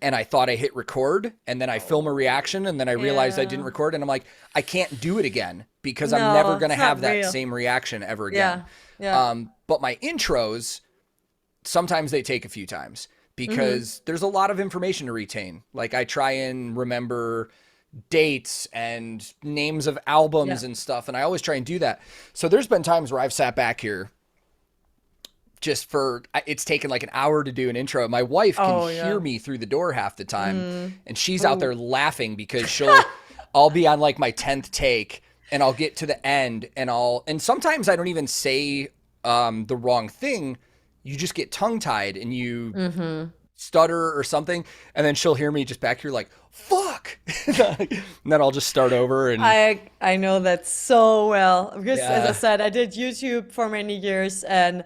and I thought I hit record, and then I film a reaction, and then I realized I didn't record, and I'm like, I can't do it again because I'm never going to have that same reaction ever again. Yeah. But my intros, sometimes they take a few times because there's a lot of information to retain. Like, I try and remember dates and names of albums and stuff, and I always try and do that. So there's been times where I've sat back here just it's taken like an hour to do an intro. My wife can hear me through the door half the time, and she's out there laughing because I'll be on like my 10th take, and I'll get to the end, and sometimes I don't even say the wrong thing. You just get tongue-tied and you stutter or something, and then she'll hear me just back here like, fuck. And then I'll just start over. And I know that so well because, as I said, I did YouTube for many years, and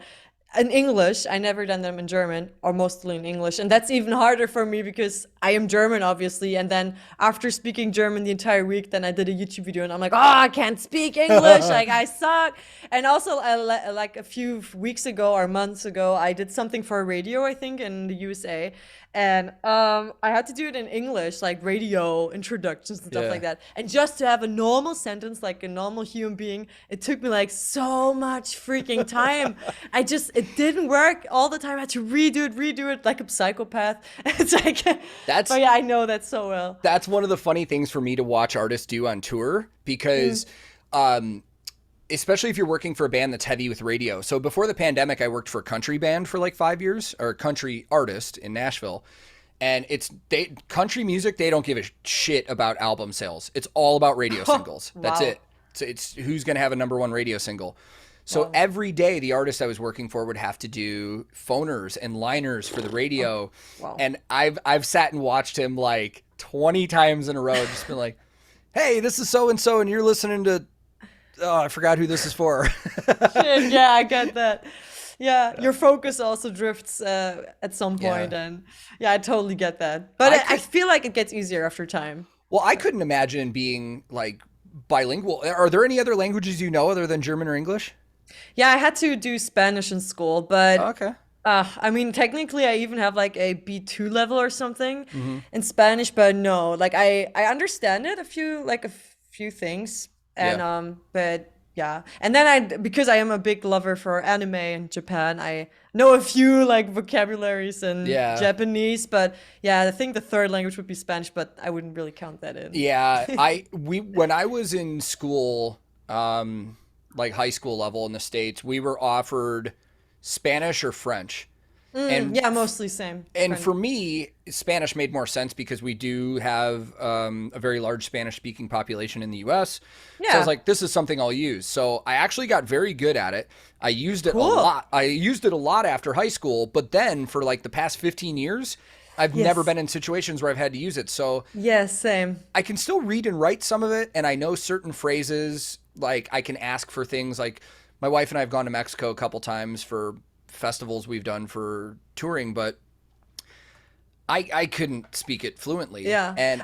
in English. I never done them in German, or mostly in English. And that's even harder for me because I am German, obviously. And then after speaking German the entire week, then I did a YouTube video and I'm like, oh, I can't speak English. Like, I suck. And also, like a few weeks ago or months ago, I did something for radio, I think, in the USA. And I had to do it in English, like radio introductions and stuff like that. And just to have a normal sentence, like a normal human being, it took me like so much freaking time. It didn't work all the time. I had to redo it like a psychopath. It's like, but yeah, I know that so well. That's one of the funny things for me to watch artists do on tour because, especially if you're working for a band that's heavy with radio. So before the pandemic, I worked for a country band for like 5 years, or a country artist in Nashville. And country music, they don't give a shit about album sales. It's all about radio singles. That's it. It's who's going to have a #1 radio single. So every day, the artist I was working for would have to do phoners and liners for the radio. And I've sat and watched him like 20 times in a row, just been like, hey, this is so-and-so, and you're listening to, oh, I forgot who this is for. Shit, yeah, I get that. Yeah, your focus also drifts at some point, and yeah, I totally get that. But I feel like it gets easier after time. Well, I couldn't imagine being like bilingual. Are there any other languages you know other than German or English? Yeah, I had to do Spanish in school, but I mean, technically, I even have like a B2 level or something in Spanish, but no, like I understand it a few things, and but yeah, and then because I am a big lover for anime in Japan, I know a few like vocabularies in Japanese, but yeah, I think the third language would be Spanish, but I wouldn't really count that in. Yeah, when I was in school, like high school level in the States, we were offered Spanish or French. And yeah, mostly same. And for me, Spanish made more sense because we do have a very large Spanish-speaking population in the U.S. Yeah. So I was like, this is something I'll use. So I actually got very good at it. I used it a lot. I used it a lot after high school, but then for like the past 15 years, I've never been in situations where I've had to use it. So same. I can still read and write some of it, and I know certain phrases. Like, I can ask for things like, my wife and I have gone to Mexico a couple times for festivals we've done for touring, but I couldn't speak it fluently. Yeah. And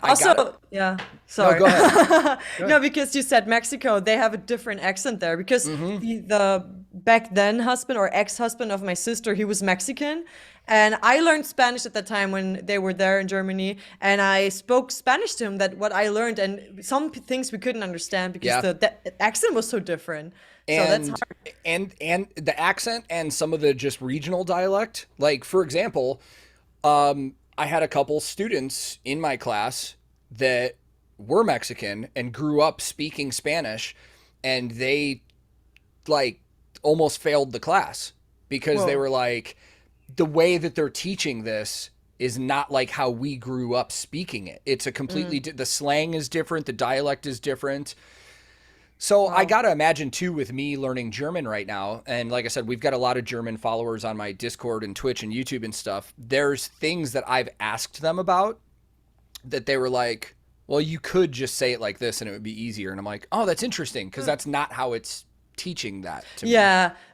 yeah. Sorry. No, go ahead. Go ahead. No, because you said Mexico, they have a different accent there because the back then husband or ex-husband of my sister, he was Mexican. And I learned Spanish at that time when they were there in Germany. And I spoke Spanish to him, that what I learned. And some things we couldn't understand because the accent was so different. So that's hard. And the accent and some of the just regional dialect. Like, for example, I had a couple students in my class that were Mexican and grew up speaking Spanish, and they like almost failed the class because they were like, the way that they're teaching this is not like how we grew up speaking it. It's a completely, the slang is different. The dialect is different. So I got to imagine too, with me learning German right now. And like I said, we've got a lot of German followers on my Discord and Twitch and YouTube and stuff. There's things that I've asked them about that they were like, well, you could just say it like this and it would be easier. And I'm like, oh, that's interesting. Cause that's not how it's teaching that to me.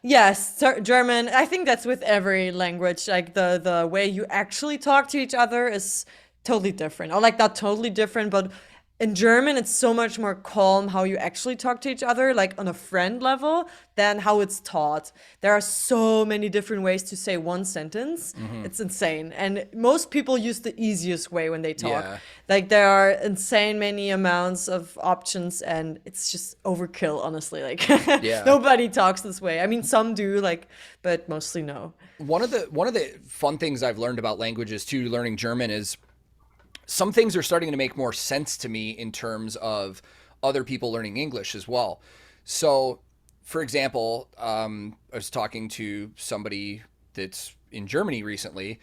Yes, German, I think that's with every language, like the way you actually talk to each other is totally different, or like not totally different, but in German it's so much more calm how you actually talk to each other, like on a friend level, than how it's taught. There are so many different ways to say one sentence. It's insane, and most people use the easiest way when they talk. Like there are insane many amounts of options, and it's just overkill, honestly. Like nobody talks this way. I mean, some do, like, but mostly no. One of the fun things I've learned about languages too, learning German, is some things are starting to make more sense to me in terms of other people learning English as well. So, for example, I was talking to somebody that's in Germany recently,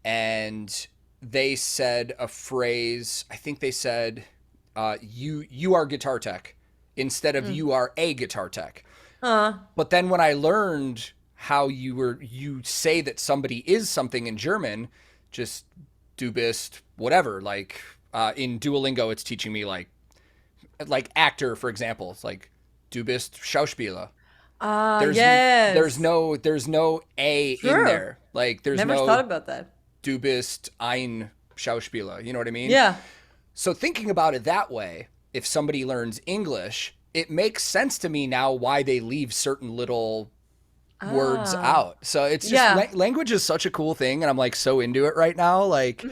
and they said a phrase. I think they said, "You are guitar tech," instead of "you are a guitar tech." But then when I learned how you say that somebody is something in German, just du bist whatever, like in Duolingo it's teaching me like actor, for example. It's like du bist Schauspieler. There's no a in there. Like there's never thought about that. Du bist ein Schauspieler, you know what I mean? Yeah. So thinking about it that way, if somebody learns English, it makes sense to me now why they leave certain little words out. So it's just language is such a cool thing, and I'm like so into it right now. Like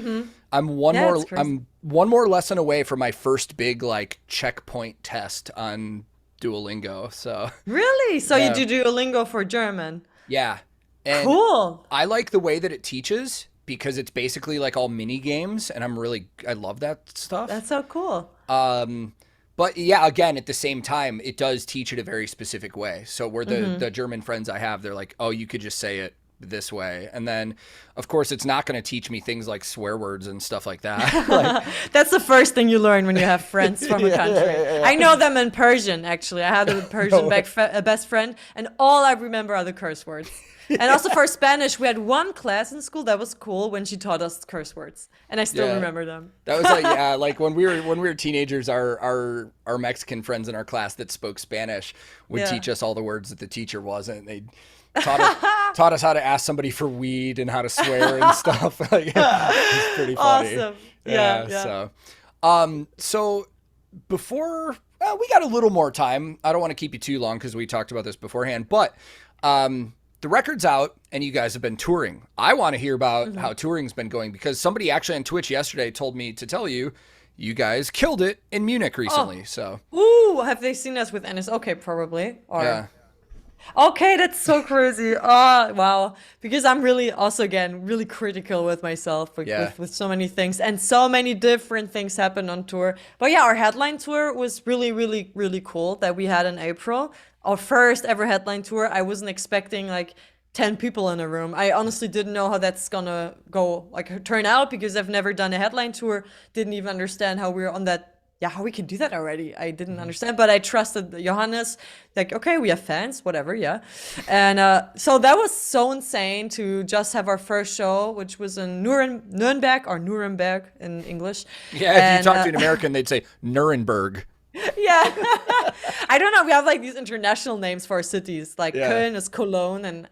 I'm one more lesson away from my first big like checkpoint test on Duolingo. So really, so you do Duolingo for German? Yeah, and cool. I like the way that it teaches because it's basically like all mini games, and I love that stuff. That's so cool. But yeah, again, at the same time, it does teach it a very specific way. So where the German friends I have, they're like, oh, you could just say it this way. And then, of course, it's not going to teach me things like swear words and stuff like that. Like, that's the first thing you learn when you have friends from a country. I know them in Persian, actually. I had a Persian best friend, and all I remember are the curse words. And also for Spanish, we had one class in school that was cool when she taught us curse words, and I still remember them. That was like like when we were teenagers, our Mexican friends in our class that spoke Spanish would teach us all the words that the teacher wasn't. They taught us how to ask somebody for weed and how to swear and stuff. Like, it's pretty funny. Awesome. Yeah. So before we got a little more time, I don't want to keep you too long because we talked about this beforehand, but the record's out and you guys have been touring. I want to hear about how touring's been going, because somebody actually on Twitch yesterday told me to tell you, you guys killed it in Munich recently. So, ooh, have they seen us with NS? Okay, probably. Or... Okay, that's so crazy. Oh, wow. Because I'm really also, again, really critical with myself with so many things, and so many different things happen on tour. But yeah, our headline tour was really, really, really cool that we had in April. Our first ever headline tour. I wasn't expecting like 10 people in a room. I honestly didn't know how that's gonna go, like turn out, because I've never done a headline tour. Didn't even understand how we were on that. Yeah, how we can do that already. I didn't understand, but I trusted Johannes. Like, okay, we have fans, whatever, yeah. And so that was so insane to just have our first show, which was in Nuremberg in English. Yeah, if you talk to an American, they'd say Nuremberg. Yeah. I don't know. We have like these international names for our cities. Like Köln is Cologne, and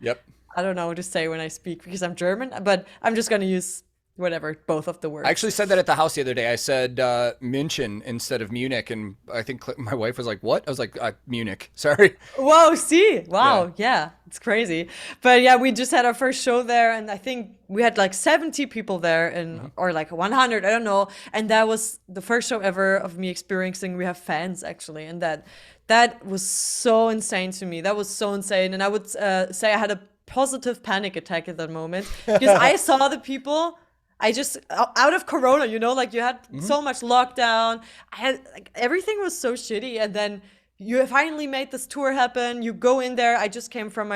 I don't know what to say when I speak because I'm German, but I'm just going to use whatever, both of the I words. actually said that at the house the other day. I said München instead of Munich, and I think my wife was like, "What?" I was like, "Munich." Sorry. Whoa, see? Wow, yeah, it's crazy. But yeah, we just had our first show there, and I think we had like 70 people there, and or like 100, I don't know. And that was the first show ever of me experiencing we have fans actually, and that was so insane to me. That was so insane, and I would say I had a positive panic attack at that moment because I saw the people. I just out of Corona, you know, like you had so much lockdown. I had like everything was so shitty, and then you finally made this tour happen. You go in there. I just came from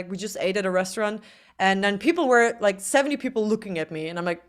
we just ate at a restaurant, and then people were like 70 people looking at me, and I'm like,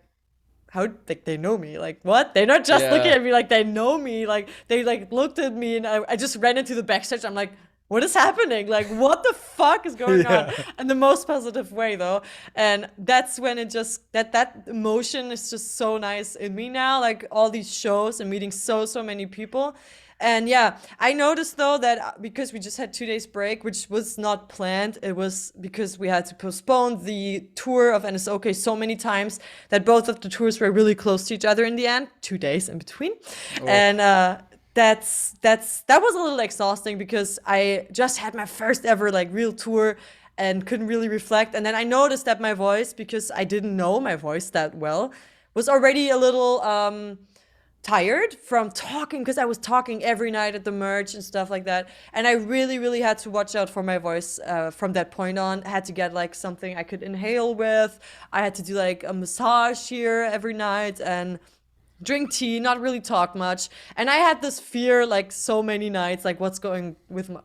how like they know me? Like what? They're not just looking at me, like they know me. Like they like looked at me, and I just ran into the backstage. I'm like, what is happening? Like, what the fuck is going on? In the most positive way, though. And that's when it just, that emotion is just so nice in me now. Like, all these shows and meeting so many people. And yeah, I noticed, though, that because we just had 2 days break, which was not planned, it was because we had to postpone the tour of NSOK so many times that both of the tours were really close to each other in the end, 2 days in between. Oh. And, that was a little exhausting because I just had my first ever like real tour and couldn't really reflect. And then I noticed that my voice, because I didn't know my voice that well, was already a little tired from talking, because I was talking every night at the merch and stuff like that. And I really had to watch out for my voice from that point on. I had to get like something I could inhale with. I had to do like a massage here every night and drink tea, not really talk much. And I had this fear like so many nights, like what's going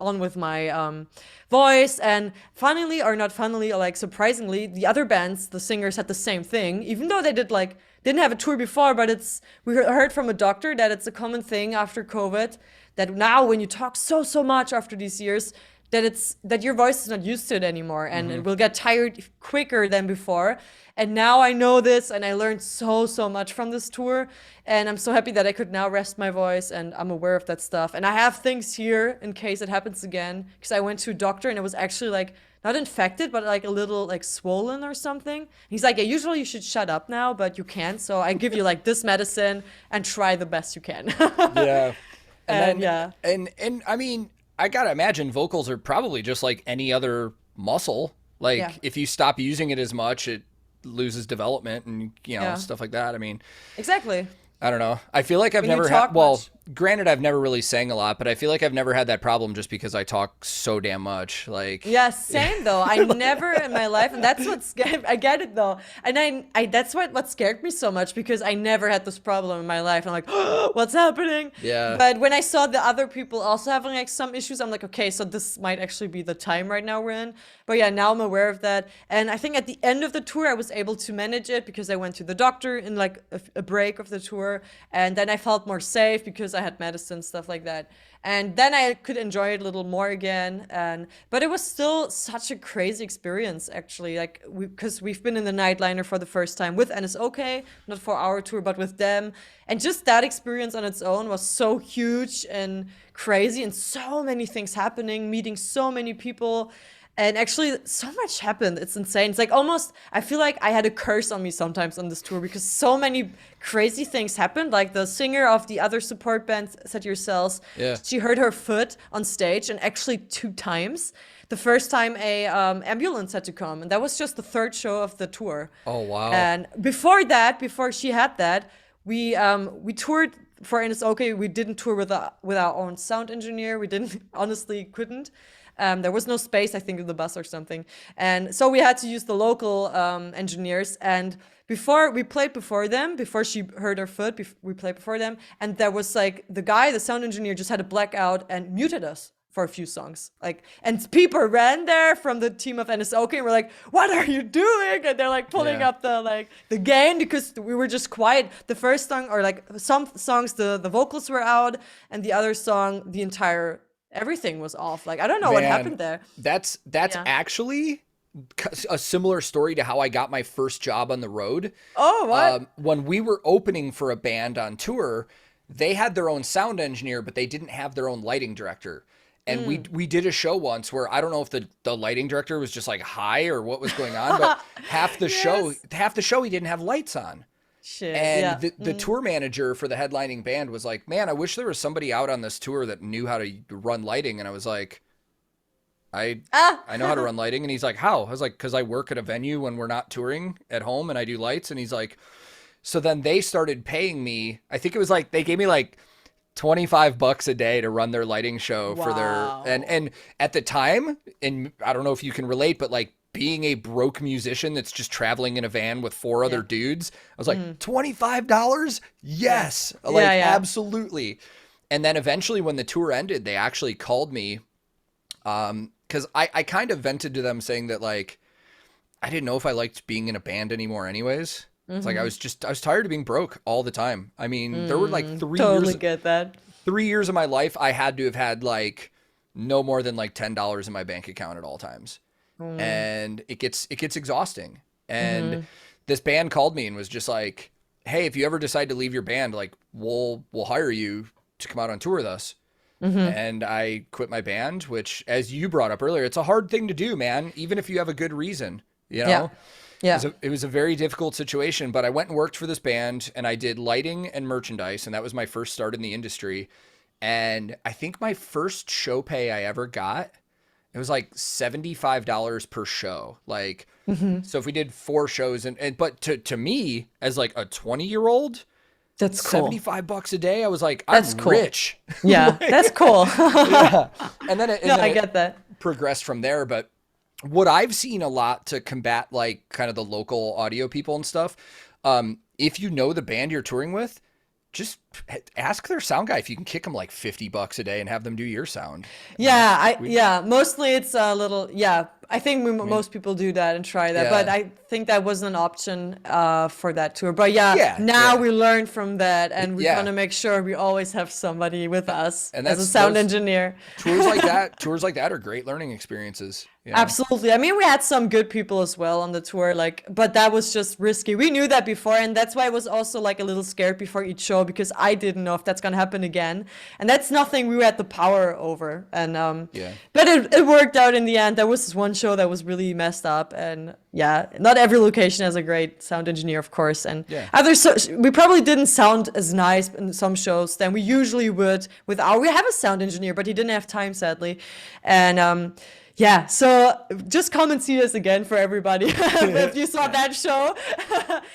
on with my voice. And funnily, or not funnily, or like surprisingly, the other bands, the singers had the same thing, even though they didn't have a tour before. But we heard from a doctor that it's a common thing after COVID, that now when you talk so much after these years, that your voice is not used to it anymore, and it will get tired quicker than before. And now I know this, and I learned so much from this tour, and I'm so happy that I could now rest my voice, and I'm aware of that stuff. And I have things here in case it happens again, because I went to a doctor and it was actually like not infected, but like a little like swollen or something. He's like, yeah, usually you should shut up now, but you can't, so I give you like this medicine and try the best you can. Yeah. And yeah. And I mean, I gotta imagine vocals are probably just like any other muscle. Like if you stop using it as much, it loses development and stuff like that. I mean, exactly. I don't know. I feel like I've never had, well, granted, I've never really sang a lot, but I feel like I've never had that problem just because I talk so damn much. Like, yeah, same though. I never in my life, and that's what I get it though. And I that's what scared me so much, because I never had this problem in my life. I'm like, oh, what's happening? Yeah. But when I saw the other people also having like some issues, I'm like, okay, so this might actually be the time right now we're in. But yeah, now I'm aware of that. And I think at the end of the tour, I was able to manage it because I went to the doctor in like a break of the tour. And then I felt more safe because I had medicine, stuff like that. And then I could enjoy it a little more again. But it was still such a crazy experience, actually. Like, because we've been in the Nightliner for the first time with NSOK, not for our tour, but with them. And just that experience on its own was so huge and crazy, and so many things happening, meeting so many people. And actually, so much happened. It's insane. It's like almost, I feel like I had a curse on me sometimes on this tour, because so many crazy things happened. Like the singer of the other support band, Set Yourselves, she hurt her foot on stage, and actually 2 times. The first time a ambulance had to come, and that was just the 3rd show of the tour. Oh, wow. And before she had that, we toured for NSOK. We didn't tour with our own sound engineer. We honestly couldn't. There was no space, I think, in the bus or something. And so we had to use the local engineers. And before she hurt her foot, we played before them. And there was like the sound engineer just had a blackout and muted us for a few songs. And people ran there from the team of NSOK and were like, what are you doing? And they're like pulling up the gain, because we were just quiet. The first song, or like some songs, the vocals were out, and the other song, everything was off. Like, I don't know what happened there. That's actually a similar story to how I got my first job on the road. Oh, what? When we were opening for a band on tour, they had their own sound engineer, but they didn't have their own lighting director. And we did a show once where I don't know if the lighting director was just like high or what was going on, but half the show he didn't have lights on. Shit. And Yeah. the tour manager for the headlining band was like, man, I wish there was somebody out on this tour that knew how to run lighting. And I was like, I know how to run lighting. And he's like, how? I was like, because I work at a venue when we're not touring at home and I do lights. And he's like, so then they started paying me. I think it was like, they gave me like $25 a day to run their lighting show for their, and at the time, and I don't know if you can relate, but like being a broke musician that's just traveling in a van with four other dudes, I was like, $25? Yes. Like, absolutely. And then eventually when the tour ended, they actually called me. Cause I kind of vented to them saying that like, I didn't know if I liked being in a band anymore anyways. It's like, I was tired of being broke all the time. I mean, there were like 3 Totally years, get that. 3 years of my life, I had to have had like no more than like $10 in my bank account at all times. And it gets exhausting. And this band called me and was just like, hey, if you ever decide to leave your band, like we'll hire you to come out on tour with us. And I quit my band, which, as you brought up earlier, it's a hard thing to do, man, even if you have a good reason, you know? Yeah. It was a very difficult situation, but I went and worked for this band and I did lighting and merchandise. And that was my first start in the industry. And I think my first show pay I ever got, it was like $75 per show. Like, so if we did 4 shows but to me as like a 20-year-old, that's cool. $75 a day. I was like, I'm rich. Yeah, that's cool. Yeah. And then I get that. Progressed from there. But what I've seen a lot to combat like kind of the local audio people and stuff, if you know the band you're touring with, just ask their sound guy if you can kick them like $50 a day and have them do your sound. Yeah, mostly it's a little, I think most people do that and try that, but I think that wasn't an option for that tour. But we learned from that, and we want to make sure we always have somebody with us as a sound engineer. Tours like that are great learning experiences. You know? Absolutely. I mean, we had some good people as well on the tour, but that was just risky. We knew that before, and that's why I was also like a little scared before each show, because I didn't know if that's gonna happen again, and that's nothing we had the power over. And but it worked out in the end. There was this one show that was really messed up, and not every location has a great sound engineer, of course, and we probably didn't sound as nice in some shows than we usually would we have a sound engineer, but he didn't have time, sadly. And so just come and see us again for everybody if you saw that show.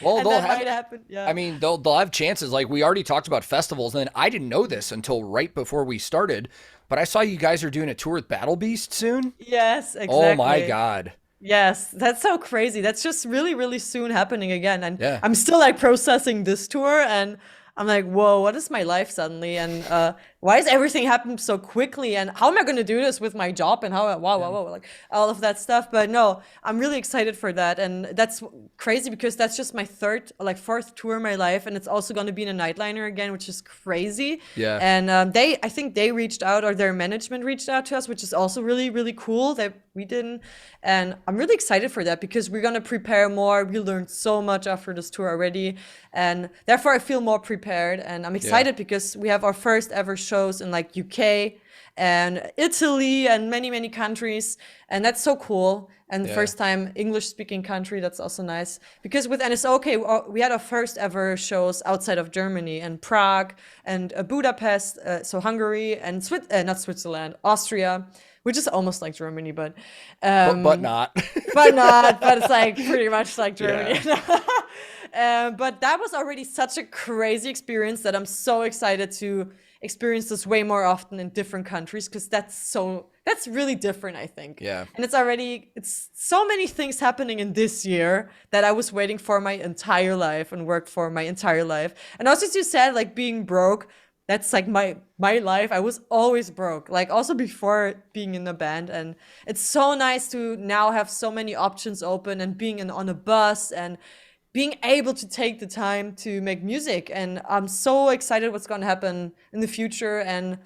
Well, and that might happen. Yeah. I mean, they'll have chances. Like, we already talked about festivals, and I didn't know this until right before we started, but I saw you guys are doing a tour with Battle Beast soon. Yes, exactly. Oh my God. Yes, that's so crazy. That's just really, really soon happening again. And I'm still like processing this tour, and I'm like, whoa, what is my life suddenly? And why is everything happening so quickly? And how am I going to do this with my job? And how, like all of that stuff. But no, I'm really excited for that. And that's crazy because that's just my fourth tour in my life. And it's also going to be in a nightliner again, which is crazy. Yeah. And I think they reached out, or their management reached out to us, which is also really, really cool that we didn't. And I'm really excited for that because we're going to prepare more. We learned so much after this tour already. And therefore I feel more prepared. And I'm excited because we have our first ever shows in like UK and Italy and many, many countries. And that's so cool. And the first time English speaking country, that's also nice. Because with NSOK, we had our first ever shows outside of Germany, and Prague and Budapest, so Hungary, and not Switzerland, Austria, which is almost like Germany, but not. but it's like pretty much like Germany. But that was already such a crazy experience that I'm so excited to experience this way more often in different countries, because that's really different, I think. Yeah. And it's so many things happening in this year that I was waiting for my entire life and worked for my entire life. And also, as you said, like being broke, that's like my life. I was always broke, like also before being in a band. And it's so nice to now have so many options open and being on a bus and being able to take the time to make music. And I'm so excited what's going to happen in the future. And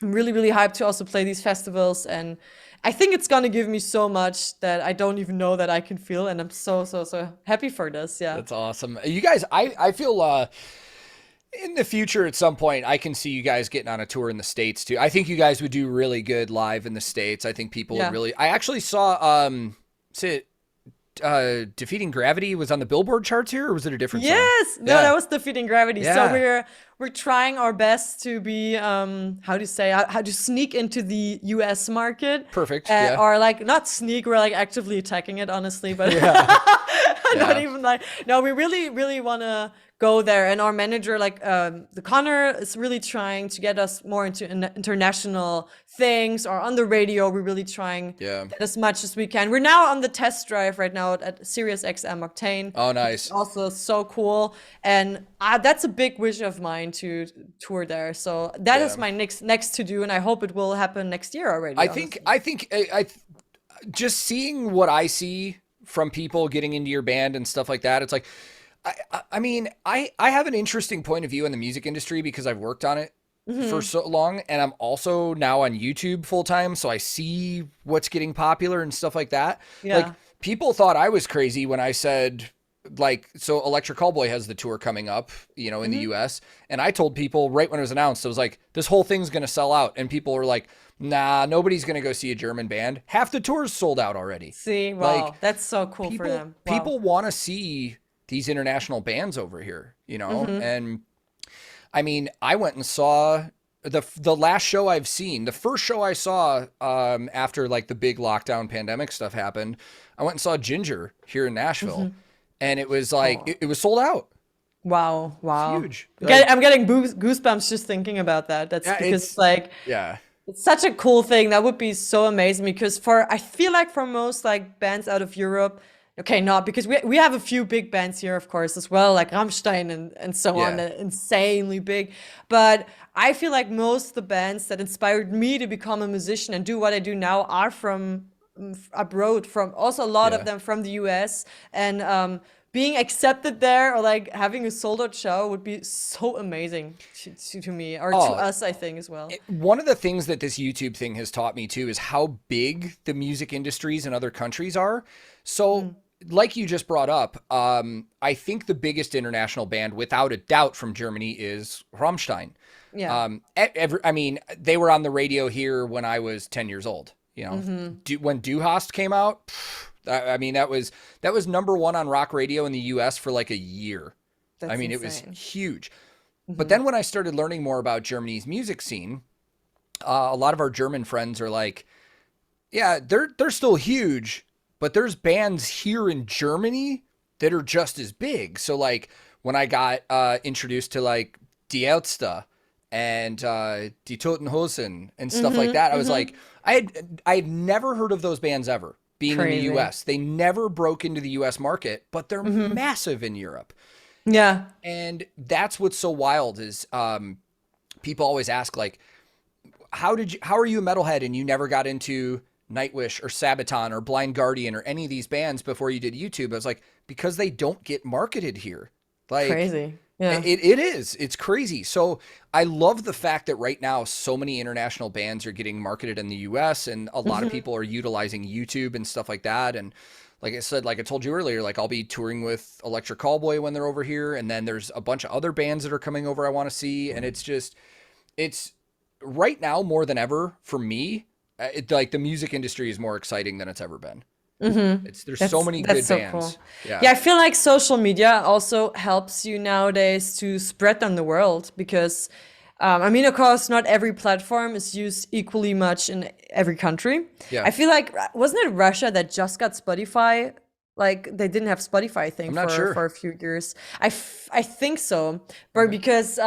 I'm really, really hyped to also play these festivals. And I think it's going to give me so much that I don't even know that I can feel. And I'm so, so, so happy for this. Yeah. That's awesome. You guys, I feel in the future at some point, I can see you guys getting on a tour in the States too. I think you guys would do really good live in the States. I think people would really, I actually saw, Defeating Gravity was on the Billboard charts here, or was it a different song? Yes, no, Yeah. that was Defeating Gravity. Yeah. So we're trying our best to be how to sneak into the US market. Perfect. Yeah. Or like not sneak, we're like actively attacking it, honestly, but not Yeah. even like, no, we really want to go there. And our manager, like the Connor, is really trying to get us more into international things, or on the radio. We're really trying Yeah. get as much as we can. We're now on the test drive right now at Sirius XM Octane. Oh, nice. Also so cool, and that's a big wish of mine to tour there. So that is my next to do, and I hope it will happen next year already. I think just seeing what I see from people getting into your band and stuff like that, it's like, I mean, I have an interesting point of view in the music industry because I've worked on it for so long, and I'm also now on YouTube full time, so I see what's getting popular and stuff like that. Yeah. Like, people thought I was crazy when I said, like, so Electric Callboy has the tour coming up, you know, in the US, and I told people right when it was announced, I was like, this whole thing's gonna sell out, and people were like, nah, nobody's gonna go see a German band. Half the tour's sold out already. See, wow, Like, that's so cool for them. Wow. People want to see these international bands over here, you know? And I mean, I went and saw the last show I've seen, the first show I saw after like the big lockdown pandemic stuff happened, I went and saw Ginger here in Nashville, and it was like, it was sold out. Wow. Huge. I'm getting goosebumps just thinking about that. That's because like, yeah. it's such a cool thing. That would be so amazing, because I feel like for most like bands out of Europe, okay, not because we have a few big bands here, of course, as well, like Rammstein and so on, that are insanely big. But I feel like most of the bands that inspired me to become a musician and do what I do now are from abroad, from also a lot of them from the US. And being accepted there, or like having a sold out show, would be so amazing to me, or to us, I think, as well. One of the things that this YouTube thing has taught me too is how big the music industries in other countries are. So like you just brought up, I think the biggest international band without a doubt from Germany is Rammstein. Yeah. I mean, they were on the radio here when I was 10 years old, you know. When Du Hast came out, I mean, that was number one on rock radio in the US for like a year. That's I mean, insane. it was huge. But then when I started learning more about Germany's music scene, a lot of our German friends are like, yeah, they're still huge, but there's bands here in Germany that are just as big. So like when I got introduced to like Die Ärzte and Die Toten Hosen and stuff like that, I was like, I had never heard of those bands ever being Crazy. in the US. They never broke into the US market, but they're massive in Europe. Yeah. And that's what's so wild is people always ask, like, how are you a metalhead and you never got into Nightwish or Sabaton or Blind Guardian or any of these bands before you did YouTube? I was like, because they don't get marketed here. Like, Crazy. Yeah. It is. It's crazy. So I love the fact that right now so many international bands are getting marketed in the US, and a lot of people are utilizing YouTube and stuff like that. And like I said, like I told you earlier, like I'll be touring with Electric Callboy when they're over here, and then there's a bunch of other bands that are coming over I want to see, and it's right now more than ever for me. Like the music industry is more exciting than it's ever been. There's so many good so bands. Cool. Yeah, I feel like social media also helps you nowadays to spread on the world, because I mean, of course, not every platform is used equally much in every country. Yeah. I feel like, wasn't it Russia that just got Spotify? Like they didn't have Spotify, I think, for a few years. I think so, but because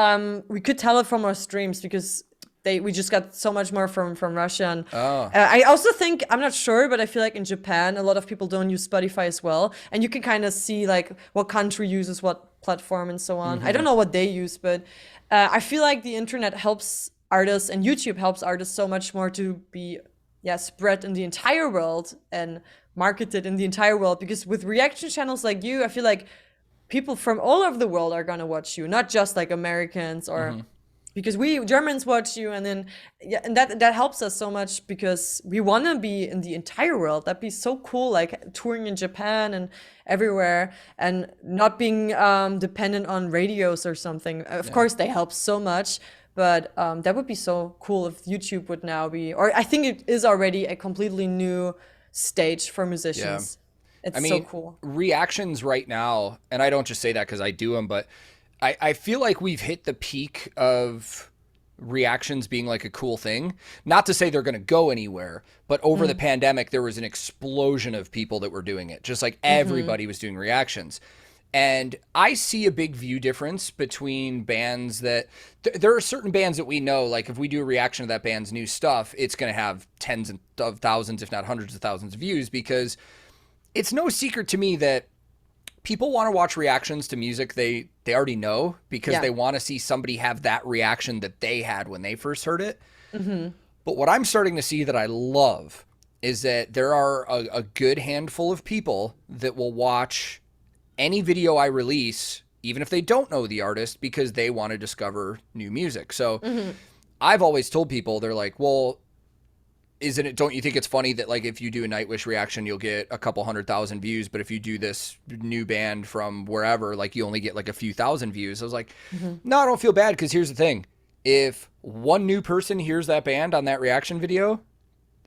we could tell it from our streams, because we just got so much more from Russia. And I also think, I'm not sure, but I feel like in Japan, a lot of people don't use Spotify as well. And you can kind of see like what country uses what platform and so on. I don't know what they use, but I feel like the internet helps artists, and YouTube helps artists so much more to be spread in the entire world and marketed in the entire world. Because with reaction channels like you, I feel like people from all over the world are gonna watch you, not just like Americans or because we Germans watch you, and then and that helps us so much, because we want to be in the entire world. That'd be so cool, like touring in Japan and everywhere, and not being dependent on radios or something. Of course, they help so much, but that would be so cool if YouTube would now be, or I think it is already, a completely new stage for musicians. It's I so mean, cool. reactions right now, and I don't just say that because I do them, but I feel like we've hit the peak of reactions being like a cool thing. Not to say they're going to go anywhere, but over the pandemic, there was an explosion of people that were doing it. Just like everybody was doing reactions. And I see a big view difference between bands that there are certain bands that we know, like if we do a reaction to that band's new stuff, it's going to have tens of thousands, if not hundreds of thousands of views, because it's no secret to me that people want to watch reactions to music they already know because they want to see somebody have that reaction that they had when they first heard it. But what I'm starting to see that I love is that there are a good handful of people that will watch any video I release, even if they don't know the artist, because they want to discover new music. So I've always told people, they're like, well, don't you think it's funny that like if you do a Nightwish reaction, you'll get a couple 100,000 views, but if you do this new band from wherever, like you only get like a few thousand views? I was like, no, I don't feel bad, because here's the thing. If one new person hears that band on that reaction video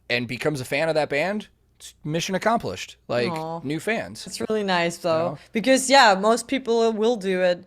and becomes a fan of that band, it's mission accomplished. Like, Aw. new fans. It's really nice though, know? because most people will do it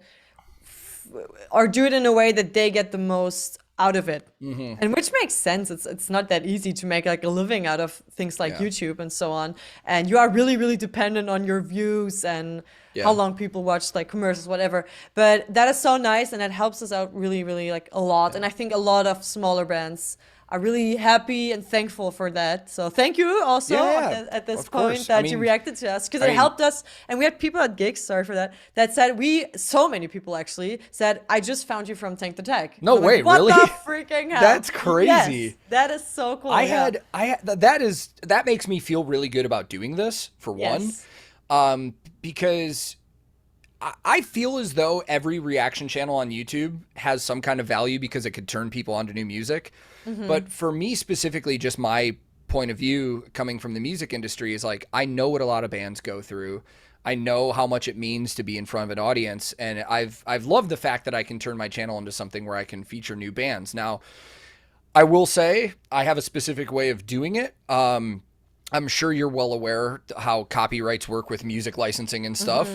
or do it in a way that they get the most out of it, and which makes sense. It's not that easy to make like a living out of things like YouTube and so on, and you are really, really dependent on your views and how long people watch like commercials, whatever. But that is so nice, and that helps us out really, really like a lot. And I think a lot of smaller bands are really happy and thankful for that. So thank you also at this of point course. that I you mean, reacted to us, because it helped us. And we had people at gigs, sorry for that said, so many people actually said, I just found you from TankTheTech. No way, what really? the freaking hell? That's crazy. Yes, that is so cool. That makes me feel really good about doing this, for one. Because I feel as though every reaction channel on YouTube has some kind of value because it could turn people onto new music. But for me specifically, just my point of view coming from the music industry is like, I know what a lot of bands go through. I know how much it means to be in front of an audience. And I've loved the fact that I can turn my channel into something where I can feature new bands. Now, I will say I have a specific way of doing it. I'm sure you're well aware how copyrights work with music licensing and stuff.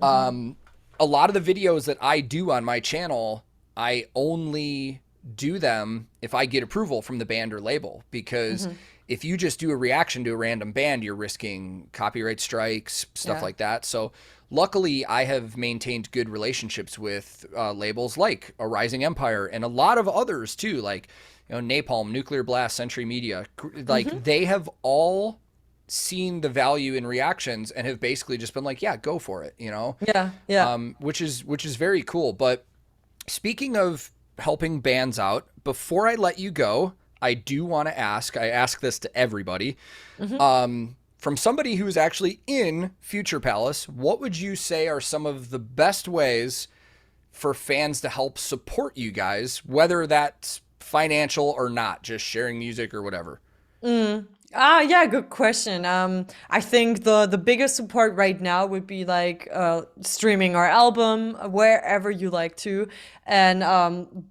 A lot of the videos that I do on my channel, I only do them if I get approval from the band or label, because if you just do a reaction to a random band, you're risking copyright strikes, stuff like that. So luckily I have maintained good relationships with labels like A Rising Empire and a lot of others too, like, you know, Napalm, Nuclear Blast, Century Media. Like they have all seen the value in reactions and have basically just been like, yeah, go for it, you know? Which is very cool. But speaking of helping bands out, before I let you go, I do want to ask, I ask this to everybody, from somebody who's actually in Future Palace, what would you say are some of the best ways for fans to help support you guys, whether that's financial or not, just sharing music or whatever? Yeah, good question. I think the biggest support right now would be like streaming our album wherever you like to, and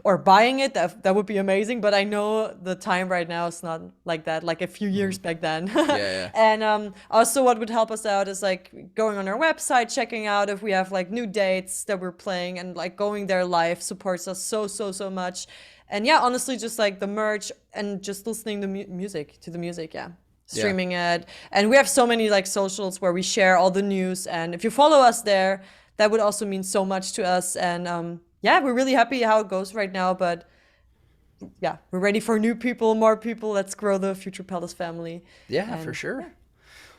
or buying it. That would be amazing. But I know the time right now is not like that. Like a few years back then. And also, what would help us out is like going on our website, checking out if we have like new dates that we're playing, and like going there live supports us so much. And yeah, honestly, just like the merch and just listening to music, streaming it. And we have so many like socials where we share all the news. And if you follow us there, that would also mean so much to us. And we're really happy how it goes right now. But yeah, we're ready for new people, more people. Let's grow the Future Palace family. Yeah, for sure.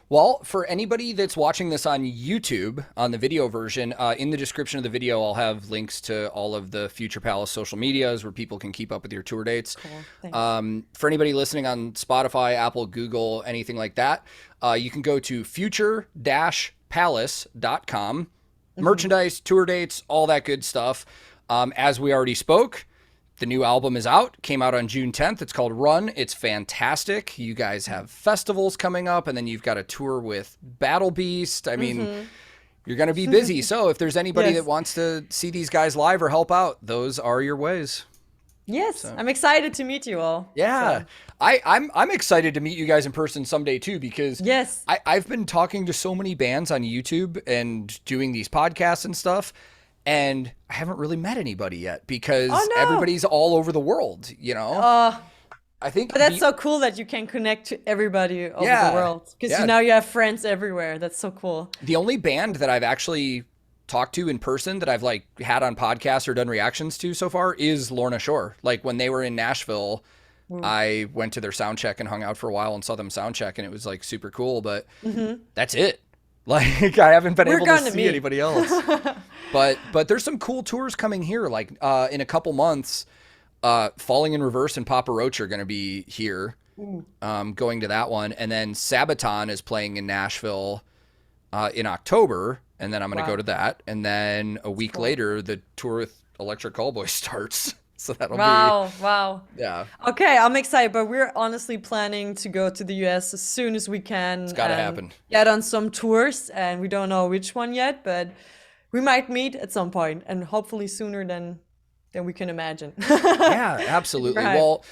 Well, for anybody that's watching this on YouTube, on the video version, in the description of the video, I'll have links to all of the Future Palace social medias where people can keep up with your tour dates. Cool. Thanks. For anybody listening on Spotify, Apple, Google, anything like that, you can go to future-palace.com. Merchandise, tour dates, all that good stuff. As we already spoke, the new album is out, came out on June 10th. It's called Run. It's fantastic. You guys have festivals coming up, and then you've got a tour with Battle Beast. I mean, you're going to be busy. So if there's anybody that wants to see these guys live or help out, those are your ways. Yes, So I'm excited to meet you all. yeah, So, I'm excited to meet you guys in person someday too, because yes. I've been talking to so many bands on YouTube and doing these podcasts and stuff, and I haven't really met anybody yet because Oh everybody's all over the world, you no. know? I think But that's so cool that you can connect to everybody over the yeah, world because yeah. now you have friends everywhere. That's so cool. The only band that I've actually talked to in person that I've like had on podcasts or done reactions to so far is Lorna Shore. Like when they were in Nashville, Mm. I went to their sound check and hung out for a while and saw them sound check, and it was like super cool, but Hmm. that's it. Like I haven't been We're able to going to see meet. anybody else. But there's some cool tours coming here. Like in a couple months, Falling in Reverse and Papa Roach are going to be here. Mm. Going to that one, and then Sabaton is playing in Nashville in October, and then I'm going to go Wow. to that, and then a week Cool. later the tour with Electric Callboy starts. So that'll Wow. Wow. be yeah, Okay, I'm excited, but we're honestly planning to go to the US as soon as we can. it's got to and happen. Get on some tours, and we don't know which one yet, but we might meet at some point, and hopefully sooner than we can imagine. Yeah, absolutely. Right. Well,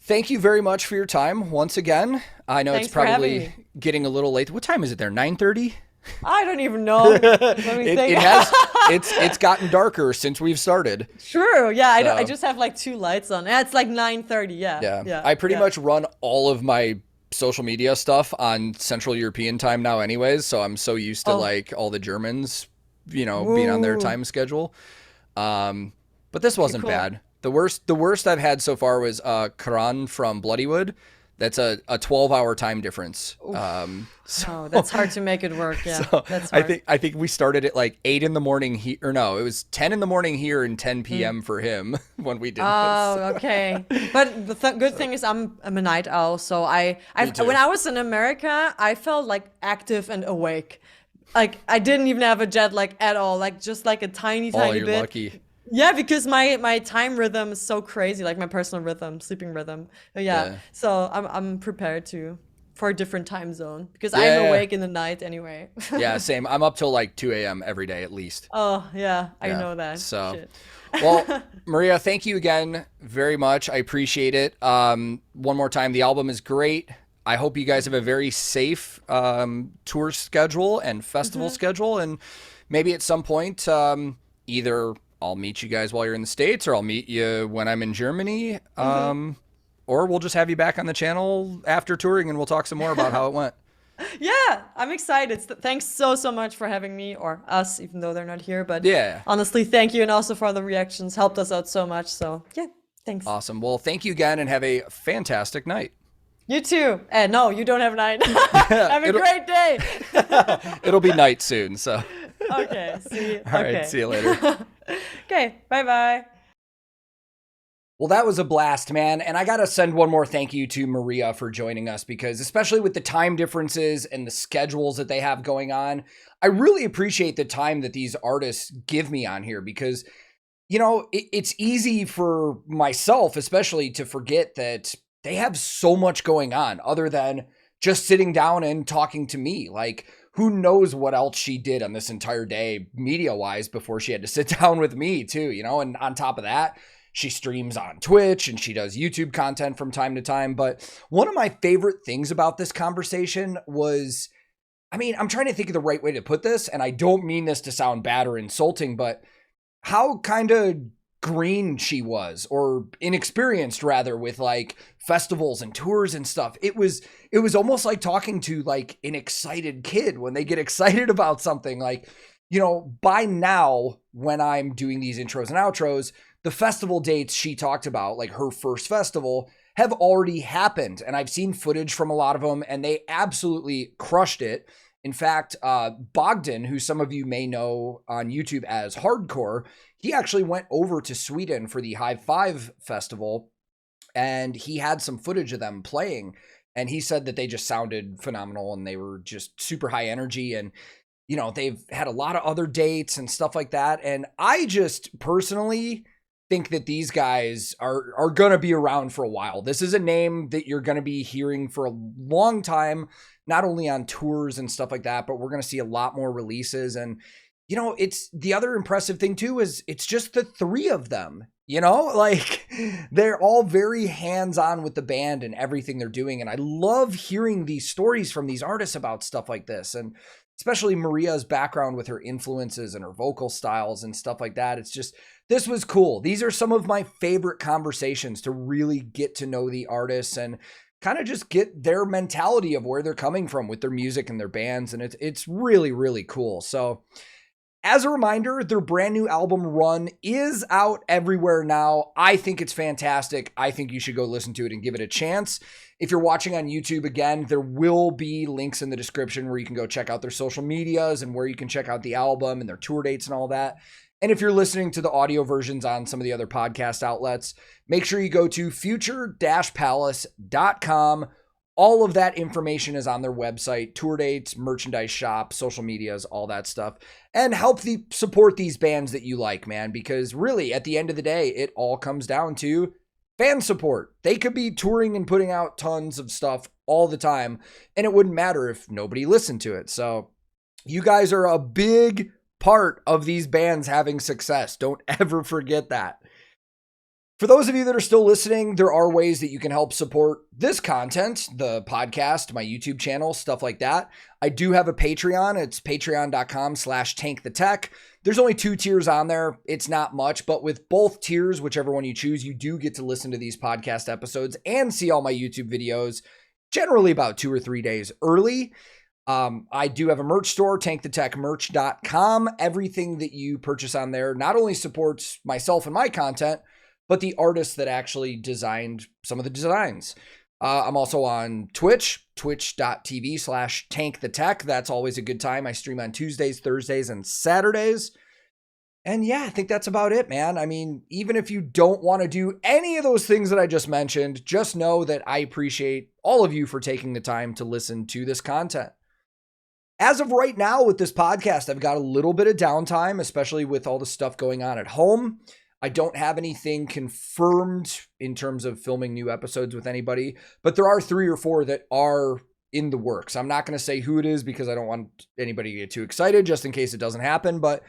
thank you very much for your time once again. I know Thanks it's for having probably me. getting a little late. What time is it there? 9:30? I don't even know. Let me It, think. it has it's gotten darker since we've started. True. Yeah, I So- just have like two lights on. Yeah, it's like 9:30. Yeah. Yeah. Yeah. I pretty yeah. much run all of my social media stuff on Central European time now anyways, so I'm so used to Oh. like all the Germans, being on their Woo. time schedule. But this wasn't cool. bad. The worst I've had so far was Karan from Bloodywood. That's a 12-hour time difference. Oh, that's hard to make it work. Yeah. So That's I hard. think we started at like 8 in the morning here, or no, it was 10 in the morning here and 10 p.m. for him when we did this. Oh, okay. But the good thing is I'm a night owl, so too. when I was in America, I felt like active and awake. Like I didn't even have a jet lag at all, like just like a tiny Oh, you're bit. lucky. Yeah, because my time rhythm is so crazy, like my personal rhythm, sleeping rhythm. Yeah. So I'm prepared for a different time zone because Yeah. I'm awake in the night anyway. Yeah, same. I'm up till like 2 a.m. every day at least. Oh yeah, I Yeah, know that. so- Shit. Well, Maria, thank you again very much. I appreciate it. One more time, the album is great. I hope you guys have a very safe tour schedule and festival schedule, and maybe at some point, either I'll meet you guys while you're in the States, or I'll meet you when I'm in Germany, or we'll just have you back on the channel after touring, and we'll talk some more about how it went. Yeah, I'm excited. Thanks so much for having me, or us, even though they're not here. But Yeah. honestly, thank you, and also for the reactions. Helped us out so much. So yeah, thanks. Awesome. Well, thank you again, and have a fantastic night. You too. And no, you don't have a night. Have a It'll- great day. It'll be night soon, so. Okay. See you. All right, see you later. Okay. Bye. Well, that was a blast, man. And I got to send one more thank you to Maria for joining us, because especially with the time differences and the schedules that they have going on, I really appreciate the time that these artists give me on here, because, it's easy for myself, especially, to forget that they have so much going on other than just sitting down and talking to me. Like, who knows what else she did on this entire day media-wise before she had to sit down with me too, and on top of that, she streams on Twitch and she does YouTube content from time to time. But one of my favorite things about this conversation was, I'm trying to think of the right way to put this, and I don't mean this to sound bad or insulting, but how kind of green she was, or inexperienced rather, with like festivals and tours and stuff. It was almost like talking to like an excited kid when they get excited about something. Like, by now, when I'm doing these intros and outros, the festival dates she talked about, like her first festival, have already happened. And I've seen footage from a lot of them, and they absolutely crushed it. In fact, Bogdan, who some of you may know on YouTube as Hardcore, he actually went over to Sweden for the High Five Festival, and he had some footage of them playing. And he said that they just sounded phenomenal, and they were just super high energy. And, they've had a lot of other dates and stuff like that. And I just personally think that these guys are going to be around for a while. This is a name that you're going to be hearing for a long time, not only on tours and stuff like that, but we're going to see a lot more releases. And, you know, it's the other impressive thing too is it's just the three of them, you know, like they're all very hands-on with the band and everything they're doing. And I love hearing these stories from these artists about stuff like this. And especially Maria's background with her influences and her vocal styles and stuff like that. It's just, this was cool. These are some of my favorite conversations to really get to know the artists and kind of just get their mentality of where they're coming from with their music and their bands. And it's really, really cool. So as a reminder, their brand new album Run is out everywhere now. I think it's fantastic. I think you should go listen to it and give it a chance. If you're watching on YouTube, again, there will be links in the description where you can go check out their social medias and where you can check out the album and their tour dates and all that. And if you're listening to the audio versions on some of the other podcast outlets, make sure you go to future-palace.com. All of that information is on their website, tour dates, merchandise shop, social medias, all that stuff. And help support these bands that you like, man, because really at the end of the day, it all comes down to fan support. They could be touring and putting out tons of stuff all the time, and it wouldn't matter if nobody listened to it. So you guys are a big part of these bands having success. Don't ever forget that. For those of you that are still listening, there are ways that you can help support this content, the podcast, my YouTube channel, stuff like that. I do have a Patreon. It's patreon.com/TankTheTech. There's only 2 tiers on there. It's not much, but with both tiers, whichever one you choose, you do get to listen to these podcast episodes and see all my YouTube videos, generally about 2 or 3 days early. I do have a merch store, TankTheTechMerch.com. Everything that you purchase on there not only supports myself and my content, but the artists that actually designed some of the designs. I'm also on Twitch, twitch.tv/TankTheTech. That's always a good time. I stream on Tuesdays, Thursdays, and Saturdays. And yeah, I think that's about it, man. I mean, even if you don't want to do any of those things that I just mentioned, just know that I appreciate all of you for taking the time to listen to this content. As of right now with this podcast, I've got a little bit of downtime, especially with all the stuff going on at home. I don't have anything confirmed in terms of filming new episodes with anybody, but there are 3 or 4 that are in the works. I'm not going to say who it is because I don't want anybody to get too excited just in case it doesn't happen, but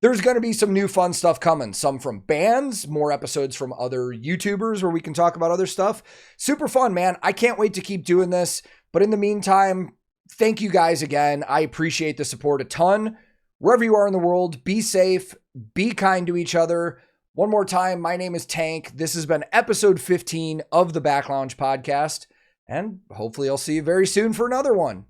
there's going to be some new fun stuff coming. Some from bands, more episodes from other YouTubers where we can talk about other stuff. Super fun, man. I can't wait to keep doing this, but in the meantime, thank you guys again. I appreciate the support a ton. Wherever you are in the world, be safe, be kind to each other. One more time, my name is Tank. This has been episode 15 of the Back Lounge podcast, and hopefully I'll see you very soon for another one.